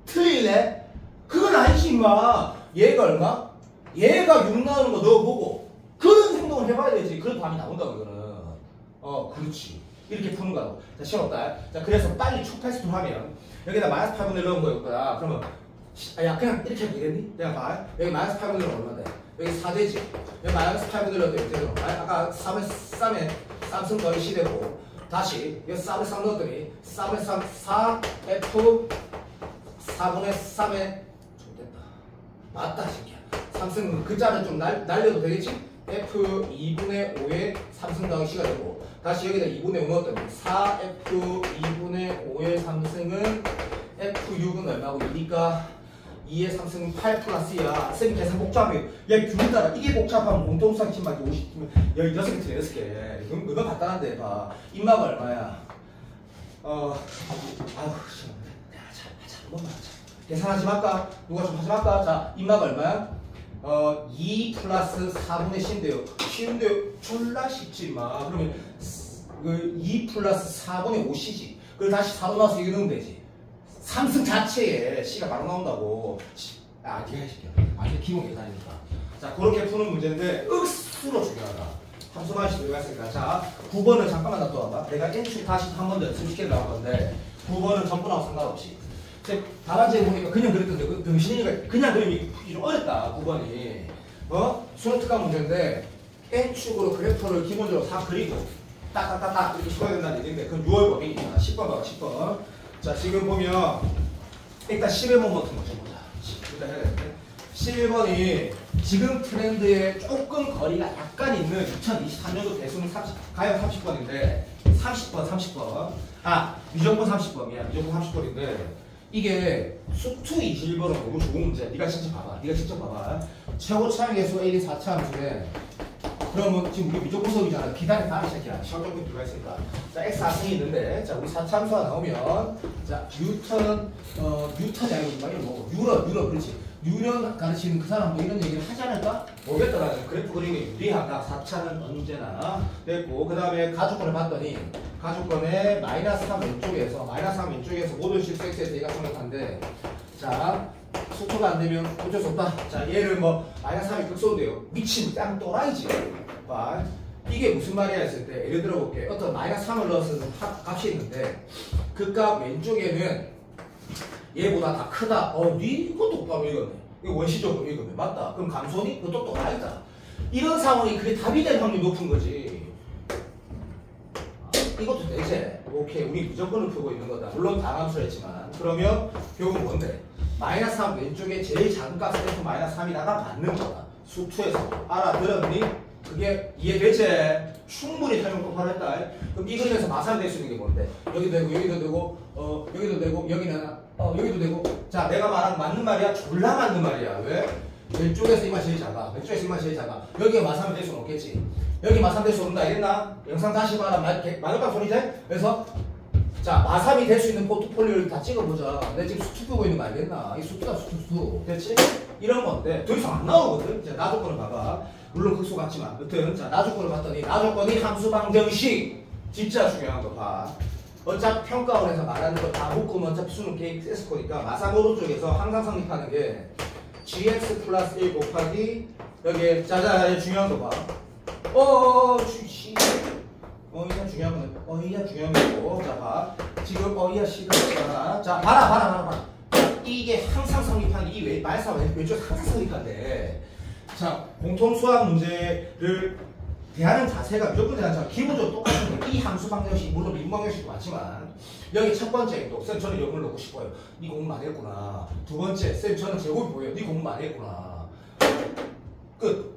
틀릴래? 그건 아니지 임마. 얘가 얼마? 얘가 6 나오는 거 넣어보고 그런 행동을 해봐야 되지. 그런 답이 나온다고 이거는. 그렇지. 이렇게 푸는 거라고. 자, 시간 없다. 자, 그래서 빨리 초패스트 하면 여기다 마이너스 8분의 1 넣은 거였구나. 그러면 야 그냥 이렇게 하면 되겠니? 내가 봐. 여기 마이너스 8분의 1은 얼마인데? 여기 4되지. 여기 마이너스 8분의 1은 어떻게 되죠? 아까 3에 쌈승 더하기 C되고 다시 여기 3에 3 넣었더니 3에 3 4 F 4분의 3에 좀 됐다. 맞다 새끼야. 3승 글자는 좀 날려도 되겠지? F 2분의 5에 3승 더하기 C가 되고 다시 여기다 2분의 5 넣었더니 4F 2분의 5의 3승은 F6은 얼마고 2니까 2의 3승은 8 플러스 2야. 쌤이 계산 복잡해. 야, 균 따라. 이게 복잡하면 공통수학 침막이 50면 여기 6개 틀려, 6개. 그건 간단한데, 봐. 입마가 얼마야? 아우, 시원해. 하자. 한 번만 하자. 계산하지 말까? 누가 좀 하지 말까? 자, 입마가 얼마야? 2 플러스 4분의 C인데요. 쉬운데요? 졸라 쉽지, 마. 그러면, 2 플러스 4분의 5C지. 그리고 다시 4로 나와서 이거 넣으면 되지. 3승 자체에 C가 바로 나온다고. 네가 해줄게. 이게 기본 계산이니까. 자, 그렇게 푸는 문제인데, 억수로 중요하다. 함수만씩 들어가 있으니까. 자, 9번은 잠깐만 놔둬봐. 내가 N축 다시 한 번 더 연습시켜 나올 건데, 9번은 전부랑 상관없이. 답안지에 보니까 그냥 그랬던데, 그 병신이가 그냥 그림이 좀 어렵다, 9번이. 수능 특강 문제인데, N축으로 그래프를 기본적으로 다 그리고, 딱딱딱딱 이렇게 써야 된다는 얘기인데, 그건 6월 법이니까. 10번 봐봐, 10번. 자, 지금 보면 일단 11번 버튼 먼저 보자. 일단 해야 되는데 11번이 지금 트렌드에 조금 거리가 약간 있는 2023년도 대수능 30, 가형 30번인데 30번 미적분 30번이야. 미적분 30번인데 이게 수투 21번은 너무 좋은 문제야. 네가 직접 봐봐. 최고 차항계수 A 4차 함수에 그러면 지금 우리 미적분 수업이잖아. 기다려 다음 시작이야. 시험정분 들어가 있으니까. 자, x 4승이 있는데, 자, 우리 4차 함수가 나오면, 자, 뉴턴이 아니고, 뭐, 유러, 그렇지. 유령 가르치는 그 사람 뭐 이런 얘기를 하지 않을까? 모르겠다. 나는 그래프 그리는 게 유리하다. 4차는 언제나. 됐고, 그 다음에 가족권을 봤더니, 가족권에 마이너스 3 왼쪽에서, 모든 실수 x에서 얘가 성립한데, 자, 속도가 안 되면 어쩔 수 없다. 자, 얘를 뭐 마이너스 3이 극소인데요. 미친 짱 또라이지. 봐. 이게 무슨 말이야 했을 때 예를 들어 볼게. 어떤 마이너스 3을 넣어서 값이 있는데 그 값 왼쪽에는 얘보다 다 크다. 네 이것도 똑바로 읽었네. 이거 원시적으로 읽으면 맞다. 그럼 감소니? 그것도 또라이다. 이런 상황이 그게 답이 될 확률이 높은 거지. 이것도 되지. 오케이. 우리 무조건을 풀고 있는 거다. 물론 다함수를 했지만. 그러면 결국은 뭔데? 마이너스 3 왼쪽에 제일 작은 값을 F 마이너스 3이다가 받는 거다. 수투에서. 알아들었니? 그게 이해되지? 충분히 설명 똑바로 했다. 그럼 이 그림에서 마사를 될 수 있는 게 뭔데? 여기도 되고, 여기도 되고, 여기도 되고, 여기는, 여기도 되고. 자, 내가 말한 맞는 말이야? 졸라 맞는 말이야. 왜? 왼쪽에서 이만 제일 작아. 왼쪽에서 이만 제일 작아. 여기가 마사면 될 수는 없겠지. 여기 마사면 될 수 없는다. 알겠나? 영상 다시 봐라. 많을까 소리지? 그래서 자, 마삼이 될 수 있는 포트폴리오를 다 찍어보자. 내가 지금 수투 보고 있는 거 알겠나? 이 수투다, 수투. 됐지? 이런 건데, 더 이상 안 나오거든? 자, 나 조건을 봐봐. 물론 극소 같지만. 여튼, 자, 나 조건을 봤더니, 나 조건이 함수 방정식. 진짜 중요한 거 봐. 어차피 평가원에서 말하는 거 다 묶으면 어차피 수능 KX 거니까, 마삼 오른쪽에서 항상 성립하는 게, gx 플러스 1 곱하기, 여기에, 자자, 중요한 거 봐. 이게 중요한 건, 이게 중요한 거고. 자, 봐. 지금, 이야, 시간. 자, 봐라. 이게 항상 성립하는 게, 이 말사 왼쪽에 항상 성립한데. 자, 공통수학 문제를 대하는 자세가 무조건 대하는 자세가 기본적으로 똑같은 거예요. 이 함수 방정식, 물론 미분 방정식도 많지만, 여기 첫 번째 행동, 쌤, 저는 영을 넣고 싶어요. 네 공부 많이 했구나. 두 번째, 쌤, 저는 제곱이 보여요. 네 공부 많이 했구나. 끝.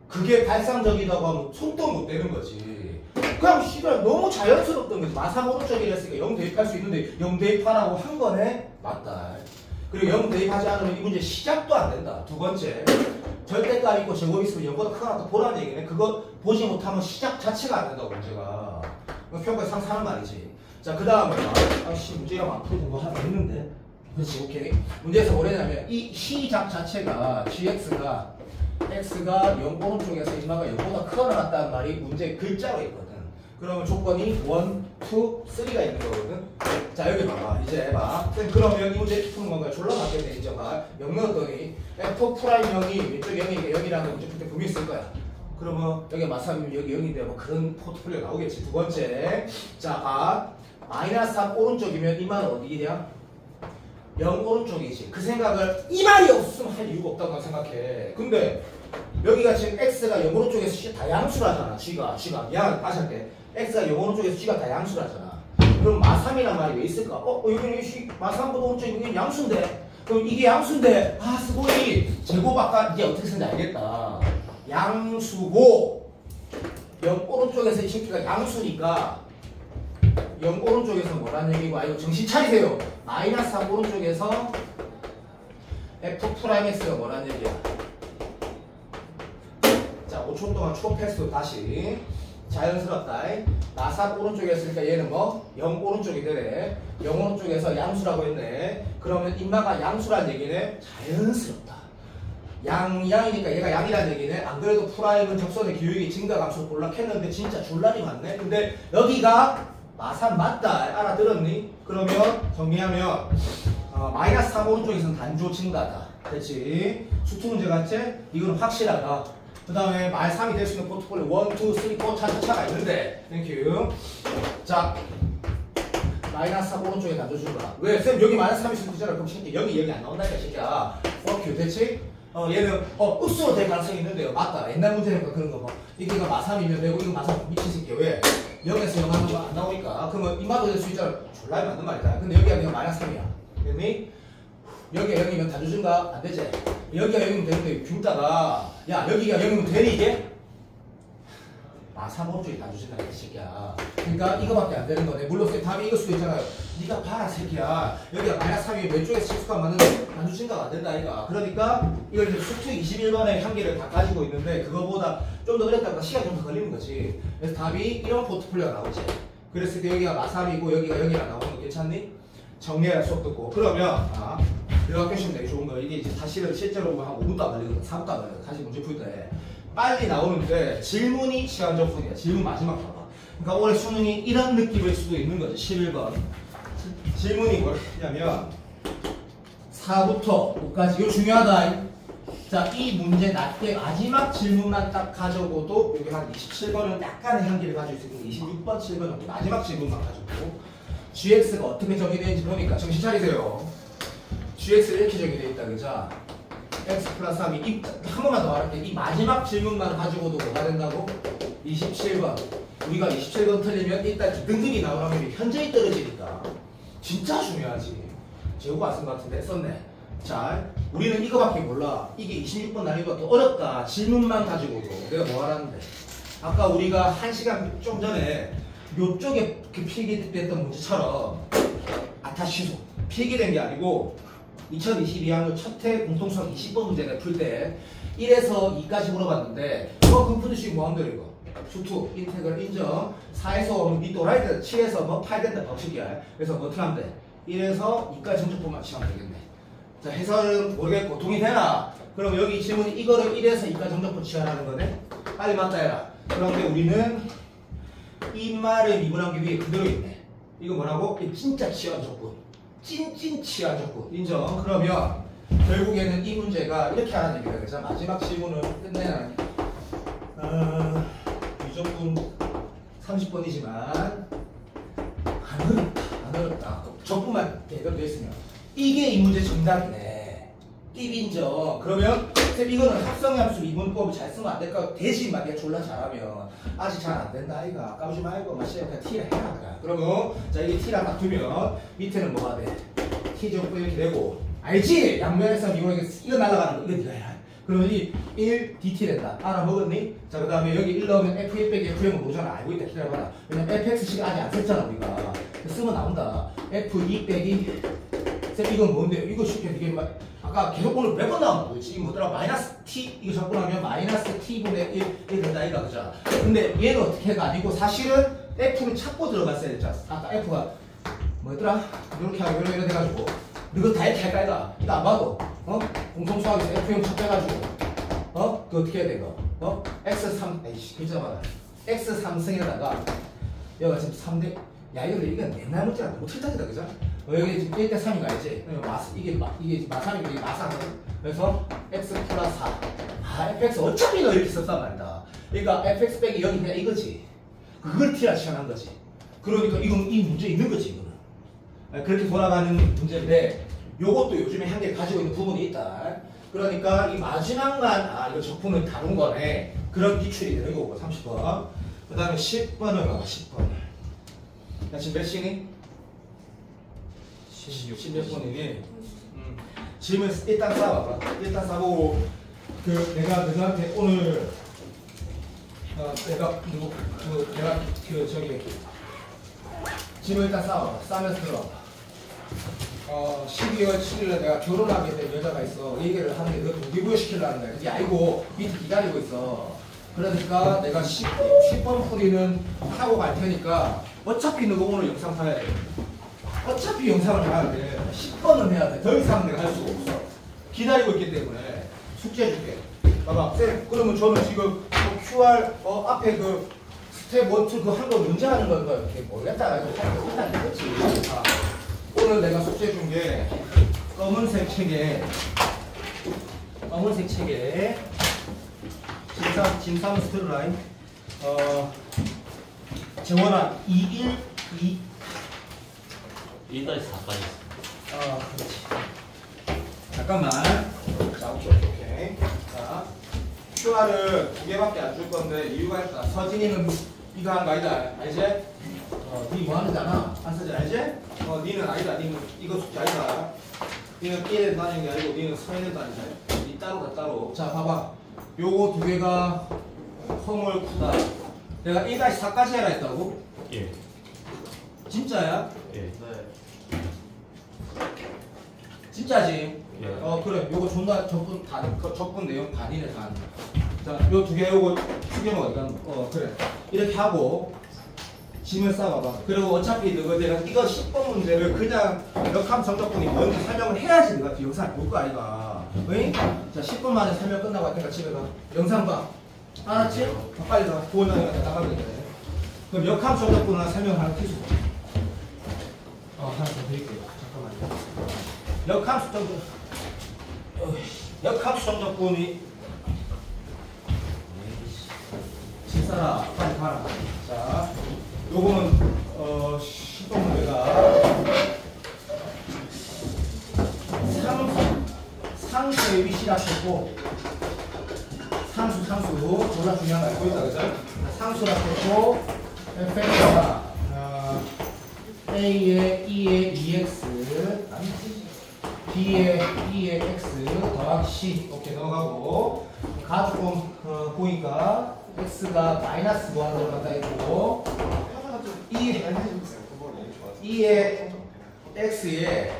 그게 발상적이라고 하면 손도 못 대는 거지. 그냥 시간 너무 자연스럽던 거지. 마삼 오른쪽이랬으니까 0 대입할 수 있는데 0 대입하라고 한 거네? 맞다. 그리고 0 대입하지 않으면 이 문제 시작도 안 된다. 두 번째, 절대값 있고 제곱 있으면 0보다 크거나 더 보라는 얘기네. 그거 보지 못하면 시작 자체가 안 된다고 문제가. 평가에 상상하는 말이지. 자, 그 다음에 문제가 막 풀고 뭐 하나 있는데. 그렇지, 오케이. 문제에서 뭐냐면 이 시작 자체가 gx가 x가 0 오른쪽에서 인마가 0보다 크거나 같다는 말이 문제 글자로 있거든. 그러면 조건이 1, 2, 3가 있는 거거든. 자, 여기 봐봐. 이제 봐. 그러면 이 문제 푸는 건가요? 졸라 맞겠네. 이제 봐. 0 넣었더니 f'0이 왼쪽 0이 0이라는 문제 풀 때 분명히 있을 거야. 그러면 여기 마삼이면 여기 0인데 뭐 그런 포트폴리오 나오겠지. 두 번째. 자, 봐. 마이너스 3 오른쪽이면 이만 어디냐? 0 오른쪽이지. 그 생각을 이 말이 없으면 할 이유가 없다고 생각해. 근데 여기가 지금 x가 0 오른쪽에서 다 양수라잖아. g가 미안 다시 할게. x가 0 오른쪽에서 g가 다 양수라잖아. 그럼 마3이란 말이 왜 있을까? 여기는 마3보다 오른쪽 여기는 양수인데. 그럼 이게 양수인데 스고이 제곱 아까 이게 어떻게 쓰는지 알겠다. 양수고 0 오른쪽에서 이 새끼가 양수니까 0 오른쪽에서 뭐라는 얘기고 이거 정신 차리세요. 마이너스 3 오른쪽에서 F'X가 뭐라는 얘기야. 자 5초 동안 초패스 다시 자연스럽다. 마3 오른쪽에 했으니까 얘는 뭐? 0 오른쪽이 되네. 0 오른쪽에서 양수라고 했네. 그러면 인마가 양수란 얘기네. 자연스럽다. 양이니까 얘가 양이란 얘기네. 안 그래도 프라임은 적선의 기울기 증가감수 볼락했는데 진짜 졸라리 많네. 근데 여기가 마3 맞다. 알아들었니? 그러면 정리하면 마이너스 3 오른쪽에서는 단조 증가다. 그렇지? 수투 문제 같지? 이거는 확실하다. 그 다음에 말3이 될 수 있는 포트폴리오 1, 2, 3, 4 차가 있는데 땡큐. 자 마이너스 3 오른쪽에 단조 증가. 왜? 쌤 여기 마이너스 3이 있을 때잖아. 그럼 새끼 여기 안 나온다니까 새끼야. 땡큐 됐지? 얘는 읍수로 될 가능성이 있는데요. 맞다. 옛날 문제니까 그런 거 뭐. 이게가 마3이면 되고 이거 마3 미친 새끼야. 왜? 0에서 0 하는 거 안 나오니까. 그러면 이마도 될 수 있잖아. 졸라 맞는 말이다. 근데 여기가 그냥 마이너스 3이야. 됐니? 여기가 0이면 단조 증가 안 되지? 여기가 0이면 되는데 균다가 야 여기가 0이면 되니 이게? 마3 오른쪽이 단조 증가야 이 새끼야. 그러니까 이거밖에 안 되는 거네. 물론 답이 이걸 수도 있잖아요. 네가 봐라 새끼야. 여기가 마이너스 3이 왼쪽에서 실수가 맞는데 단조 증가가 안 된다 이거. 그러니까 이걸 이제 수투 21번의 한계를 다 가지고 있는데 그거보다 좀 더 어렵다가 시간이 좀 더 걸리는 거지. 그래서 답이 이런 포트폴리오가 나오지. 그랬을 때 여기가 마3이고 여기가 0이라 나오는 거 괜찮니? 정리할 수업 듣고. 그러면 이렇게 하시면 되게 좋은 거. 이게 이제 사실은 실제로 한 5분도 안 걸리거든. 3분도 안 걸리거든. 다시 문제 풀 때. 빨리 나오는데 질문이 시간 적분이야. 질문 마지막 봐봐. 그러니까 올해 수능이 이런 느낌일 수도 있는 거지. 11번. 질문이 뭐냐면 4부터 5까지. 이거 중요하다. 자, 이 문제 낮게 마지막 질문만 딱 가져고도 여기 한 27번은 약간의 향기를 가지고 있으니까 26번, 7번 정도 마지막 질문만 가지고 gx가 어떻게 정의되는지 보니까 정신 차리세요. gx를 이렇게 정의되어 있다 그죠? x 플러스 3이 한 번만 더 말할게. 이 마지막 질문만 가지고도 뭐가 된다고? 27번. 우리가 27번 틀리면 일단 등급이 나오는 확률이 현저히 떨어지니까 진짜 중요하지. 제호가 안 쓴 것 같은데 썼네. 자, 우리는 이거밖에 몰라. 이게 26번 난이도가 더 어렵다. 질문만 가지고도 내가 뭐 하라는데. 아까 우리가 1시간 좀 전에 요쪽에 그 필기됐던 문제처럼 다시 취소. 필기된 게 아니고 2022학년 첫해 공통수학 20번 문제를 풀 때 1에서 2까지 물어봤는데 그럼 푸드식 뭐 하면 돼 이거? 수투, 인테그럴, 인정 4에서 밑도라이드 7에서 뭐 8 된다 법칙이야. 그래서 뭐 어떻게 하면 돼? 1에서 2까지 정적분만 치면 되겠네. 자, 해설은 모르겠고 동의되나? 그럼 여기 질문이 이거를 1에서 2까지 정적분 치환하는 거네? 빨리 맞다 해라. 그런데 우리는 이 말의 미분한 게 위에 그대로 있네. 이거 뭐라고? 진짜 치환 조건. 찐찐 치환 조건. 인정. 그러면 결국에는 이 문제가 이렇게 하는 얘기다. 그래서 마지막 질문을 끝내는 유적분 30번이지만 안 어렵다. 적분만 대답되어 있으면 이게 이 문제 정답이네. 띠빈정. 그러면 쌤 이거는 합성함수 미분법을 잘 쓰면 안 될까? 대신 만약에 졸라 잘하면 아직 잘 안 된다 아이가. 까부지 말고 마시야 그냥 T를 해라 그래. 그러면 자 이게 T랑 바꾸면 밑에는 뭐가 돼? T 정도 이렇게 되고 알지? 양면에서 이거 날아가는 거 이거 네가 해라. 그러면 이 1 DT 된다. 알아먹었니? 자 그 다음에 여기 1 넣으면 F1 빼기 F0은 모르잖아. 알고 있다. 기다려봐라. 왜냐면 FX식을 아직 안 썼잖아 우리가. 쓰면 나온다. F2 빼기 쌤 이건 뭔데요? 이거 쉽게 이게 아까 계속 오늘 몇 번 나온 거지? 지금 뭐더라? 마이너스 t 이거 적분하면 마이너스 t분의 1 된다 이거 그죠? 근데 얘는 어떻게가 아니고 사실은 f를 찾고 들어갔어야 됐잖아. 아까 f가 뭐였더라? 이렇게 하고 이렇게 돼가지고 이거 다 이렇게 할까 이거? 이거 안 봐도 공통수학에서 f형 찾아가지고 그거 어떻게 해야 돼 이거? x3 에이씨 글자 봐라. x3승에다가 여기가 지금 3대 야 이거 옛날 문제가 너무 틀딱이다 그죠? 여기 지금 1대 3이가 알지? 이게 마3이고 이게 마4거든. 그래서 x 플러스 4. fx 어차피 너 이렇게 썼단 말이다. 그러니까 fx 빼기 0이 그냥 이거지. 그걸 t라 치환한 거지. 그러니까 이건 이 문제 있는 거지 이거는. 그렇게 돌아가는 문제인데 요것도 요즘에 한 개 가지고 있는 부분이 있다. 그러니까 이 마지막만 이거 적분을 다룬 거네. 그런 기출이 되는 거고 30번. 그 다음에 10번을 봐봐. 10번. 야 지금 몇 시니? 16몇 번이니? 질문 일단 싸봐봐. 일단 싸보고 내가 너한테 오늘 내가 저기 질문 일단 싸봐봐. 싸면서 들어봐. 12월 7일에 내가 결혼하게 된 여자가 있어. 얘기를 하는데 그거 동기부여 시키려는 거야. 그게 알고 밑에 기다리고 있어. 그러니까 내가 10번 풀이는 하고 갈 테니까 어차피 너가 오늘 영상 봐야 돼. 어차피 영상을 봐야 돼. 10번은 해야 돼. 더 이상 내가 할 수가 없어. 기다리고 있기 때문에 숙제 줄게. 봐봐. 쌤, 그러면 저는 지금 QR 앞에 그 스텝 1, 2 그 한 거 문제 하는 건가 이렇게 모르겠다. 이거 할거 끝난 거지. 오늘 내가 숙제 준 게 검은색 책에 진삼 스트라인 정원아 212 1-4까지. 그렇지. 잠깐만. 자, 오케이. 자, QR을 2개밖에 안 줄 건데 이유가 있다. 서진이는 이거 하는 거 아니다. 알지? 니 뭐 하는잖아. 안 쓰지, 알지? 니는 아니다. 니는 이거 숙제 아니다. 니는 끼에 다니는 게 아니고 니는 서 있는 다니자. 니 따로다, 따로. 자, 봐봐. 요거 2개가 허물 크다. 내가 1-4까지 해라 했다고? 예. 진짜야? 예. 네. 진짜지? 예. 그래. 요거 존나 적분 내용 단위네, 단. 자, 요 2개 요거 2개만 어디 가는 거? 그래. 이렇게 하고 짐을 싸봐봐. 그리고 어차피 너가 내가 이거 10번 문제를 그냥 역함 정적분이 먼저 설명을 해야지 내가 영상 볼 거 아이가. 응? 자, 10분 만에 설명 끝나고 할 테니까 집에 가. 영상 봐. 알았지? 빨리 가. 보호자가 나가면 돼. 그럼 역함 정적분을 설명하는 필수. 하나 더 드릴게요. 잠깐만요. 역함수 정적, 역함수 정적분이 진짜라 빨리 가라. 자, 요거는 10번 문제가 상수의 위치락했고 상수 졸라 중요한 거 알고 있다 그죠? 상수락했고 fx가 a의 2의 2x b의 2의 x 더하기 c 이렇게 넘어가고 가족분 보니까 x가 마이너스 무한으로 갖다 있고 2의 x에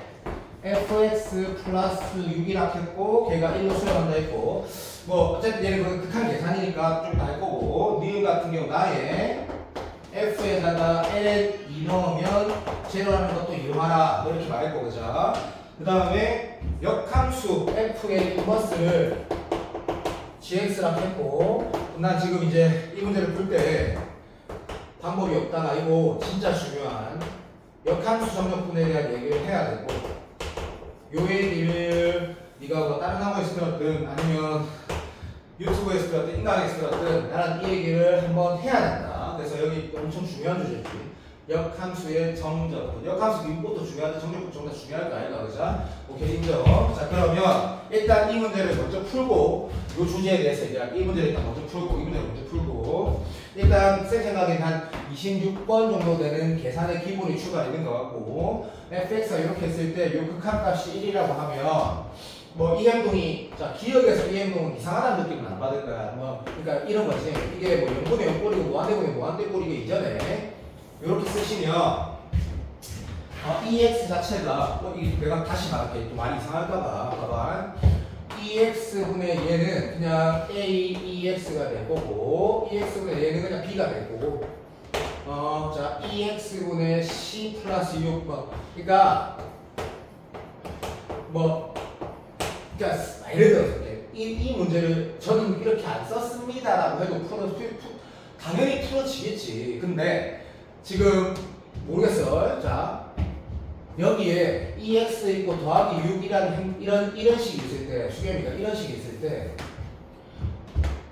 fx 플러스 6이라 했고 걔가 1로 수렴한다 했고 뭐 어쨌든 얘는 극한 계산이니까 좀 날 거고 니은 같은 경우 나의 f에다가 l 2 넣으면 제로라는 것도 이용하라 이렇게 말했고 그죠? 그 다음에 역함수 f의 인버스를 gx라고 했고 난 지금 이제 이 문제를 풀 때 방법이 없다가 아니고 진짜 중요한 역함수 정적분에 대한 얘기를 해야 되고 요 얘기를 네가 뭐 다른 학원에서 들었든 아니면 유튜브에서 들었든 인강에서 들었든 나는 이 얘기를 한번 해야 된다. 그래서 여기 엄청 중요한 주제지. 역함수의 정적분. 역함수 이것도 중요한데 정적분 정말 중요할 거 아닌가 그죠? 오케이 인정. 자 그러면 일단 이 문제를 먼저 풀고 이 주제에 대해서 이제 이 문제를 일단 먼저 풀고 이 문제를 먼저 풀고 일단 제 생각엔 한 26번 정도 되는 계산의 기본이 추가가 있는 것 같고 fx가 이렇게 했을 때 이 극한값이 1이라고 하면 뭐 이 행동이 자 기억에서 이 행동은 이상하다는 느낌은 안 받을 거야. 뭐 그러니까 이런 거지. 이게 뭐 0분의 0꼴이고 무한대분의 무한대꼴이기 이전에 이렇게 쓰시면 EX 자체가 이게 내가 다시 말할게. 또 많이 이상할까봐. 봐봐. EX분의 얘는 그냥 AEX가 될 거고 EX분의 얘는 그냥 B가 될 거고 자 EX분의 C 플러스 6번 그러니까 뭐 그러니까 예를 들어서 이 문제를 저는 이렇게 안 썼습니다라고 해도 당연히 풀어지겠지. 근데 지금 모르겠어. 자 여기에 EX 있고 더하기 6이라는 이런 식이 있을 때 수겸이가 이런 식이 있을 때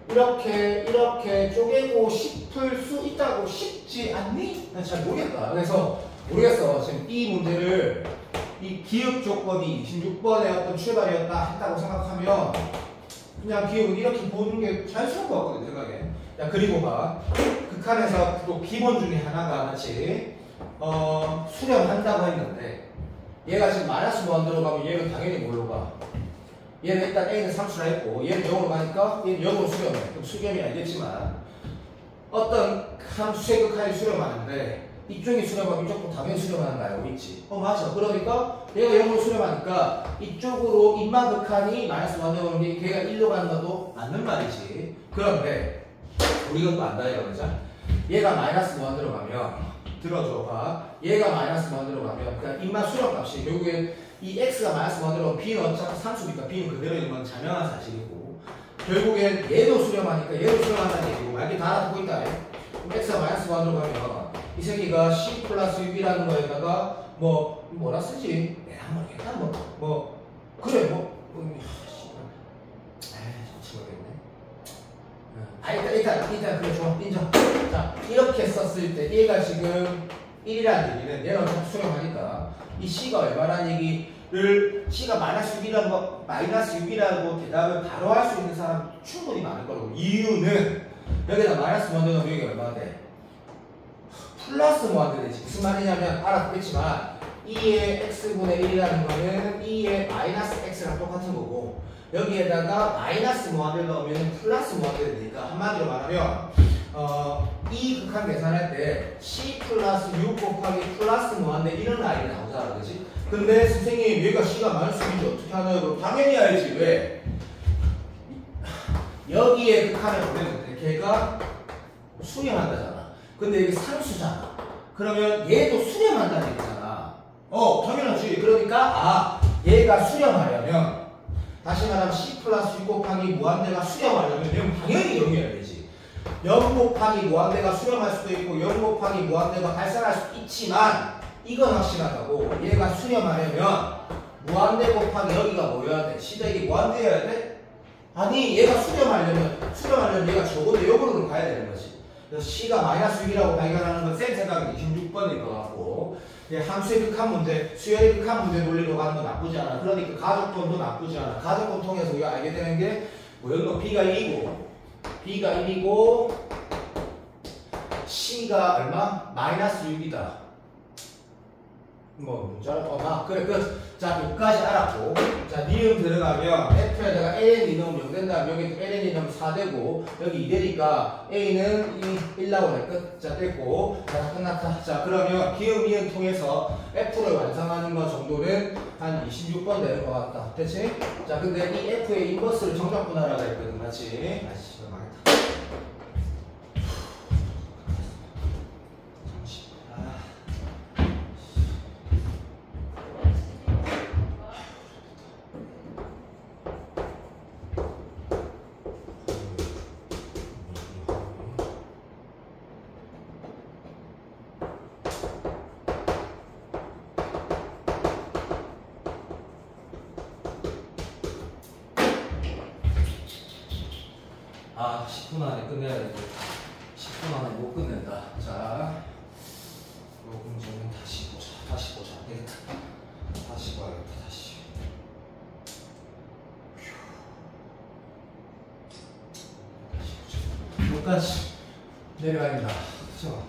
이렇게 쪼개고 싶을 수 있다고 싶지 않니? 난 잘 모르겠다. 그래서 모르겠어. 지금 이 문제를 이 기억 조건이 26번의 어떤 출발이었다 했다고 생각하면 그냥 기억은 이렇게 보는 게 자연스러운 것 같거든 생각에. 자 그리고 봐 극한에서 또 기본 중에 하나가 같이 수렴한다고 했는데 얘가 지금 마이너스 무한 들어가면 얘는 당연히 뭘로 가? 얘는 일단 A는 상수라 했고 얘는 0으로 가니까 얘는 0으로 수렴해. 그럼 수렴이 알겠지만 어떤 함수의 극한이 수렴하는데 이쪽이 수렴하고 이쪽도 당연히 수렴하는 거 알고 있지? 맞아. 그러니까 얘가 0으로 수렴하니까 이쪽으로 인마 극한이 마이너스 1 되는 게 걔가 1로 가는 것도 맞는 말이지. 그런데 우리 이것도 안다 이거죠. 얘가 마이너스 1 들어가면 들어줘 봐. 얘가 마이너스 1 들어가면 그러니까 인마 수렴 값이 결국엔 이 x가 마이너스 1 들어가면 b는 어차피 상수니까 b는 그대로 있는 건 자명한 사실이고 결국엔 얘도 수렴하니까 얘도 수렴한다는 얘기고 만약에 다 알아듣고 있다. 그럼 x가 마이너스 1 들어가면 이 새끼가 c 플러스 6이라는 거에다가 뭐라 쓰지? 내가 모르겠다. 그래 일단 그래 좋아 인정. 자 이렇게 썼을 때 얘가 지금 1이라는 얘기는 얘가 어차피 수렴하니까 이 c가 얼마라는 얘기를 c가 마이너스 6이라고 대답을 바로 할 수 있는 사람 충분히 많을 거고 이유는 여기다 마이너스 1 넣으면 여기 얼마나 돼? 플러스 뭐한테 되지? 무슨 말이냐면 알아듣겠지만 2의 x분의 1이라는 거는 2의 마이너스 x랑 똑같은 거고 여기에다가 마이너스 뭐한테 넣으면 플러스 뭐한테 되니까 한마디로 말하면 이 극한 계산할 때 c 플러스 6 곱하기 플러스 뭐한테 이런 라인이 나오잖아 그렇지? 근데 선생님 얘가 c가 마이너스 6인지 어떻게 하나요? 당연히 알지. 왜? 여기에 극한을 보냈는데 걔가 수렴한다잖아. 근데 여기 상수잖아. 그러면 얘도 수렴한다는 얘기잖아. 당연하지. 그러니까 얘가 수렴하려면 다시 말하면 c 플러스 6 곱하기 무한대가 수렴하려면 얘는 당연히 0이어야 되지. 0 곱하기 무한대가 수렴할 수도 있고 0 곱하기 무한대가 발생할 수도 있지만 이건 확실하다고 얘가 수렴하려면 무한대 곱하기 여기가 뭐여야 돼? 시작이 무한대여야 돼? 아니 얘가 수렴하려면 얘가 적어도 역으로 가야 되는 거지. 그래서 C가 마이너스 6이라고 발견하는 건 쌤 생각은 26번일 것 같고 함수의 극한 문제, 수열의 극한 문제 논리로 가는 건 나쁘지 않아. 그러니까 가족권도 나쁘지 않아. 가족권 통해서 우리가 알게 되는 게 여기가 B가 1이고 C가 얼마? 마이너스 6이다. 그래 끝. 자 여기까지 알았고 자 니은 들어가면 F에다가 AN이 넣으면 0 된다면 여기 LN이 넣으면 4 되고 여기 2되니까 A는 1 나오네. 끝. 자 됐고 자 끝났다. 자 그러면 기억 니은 통해서 F를 완성하는 거 정도는 한 26번 되는 것 같다. 됐지? 자 근데 이 F의 인버스를 정적분하라고 했거든. 맞지? 아씨 망했다. 아, 10분 안에 끝내야 돼. 10분 안에 못 끝낸다. 자, 요 문제는 다시 보자. 안 되겠다. 다시 봐야겠다. 다시. 여기까지 내려가야 된다. 그쵸?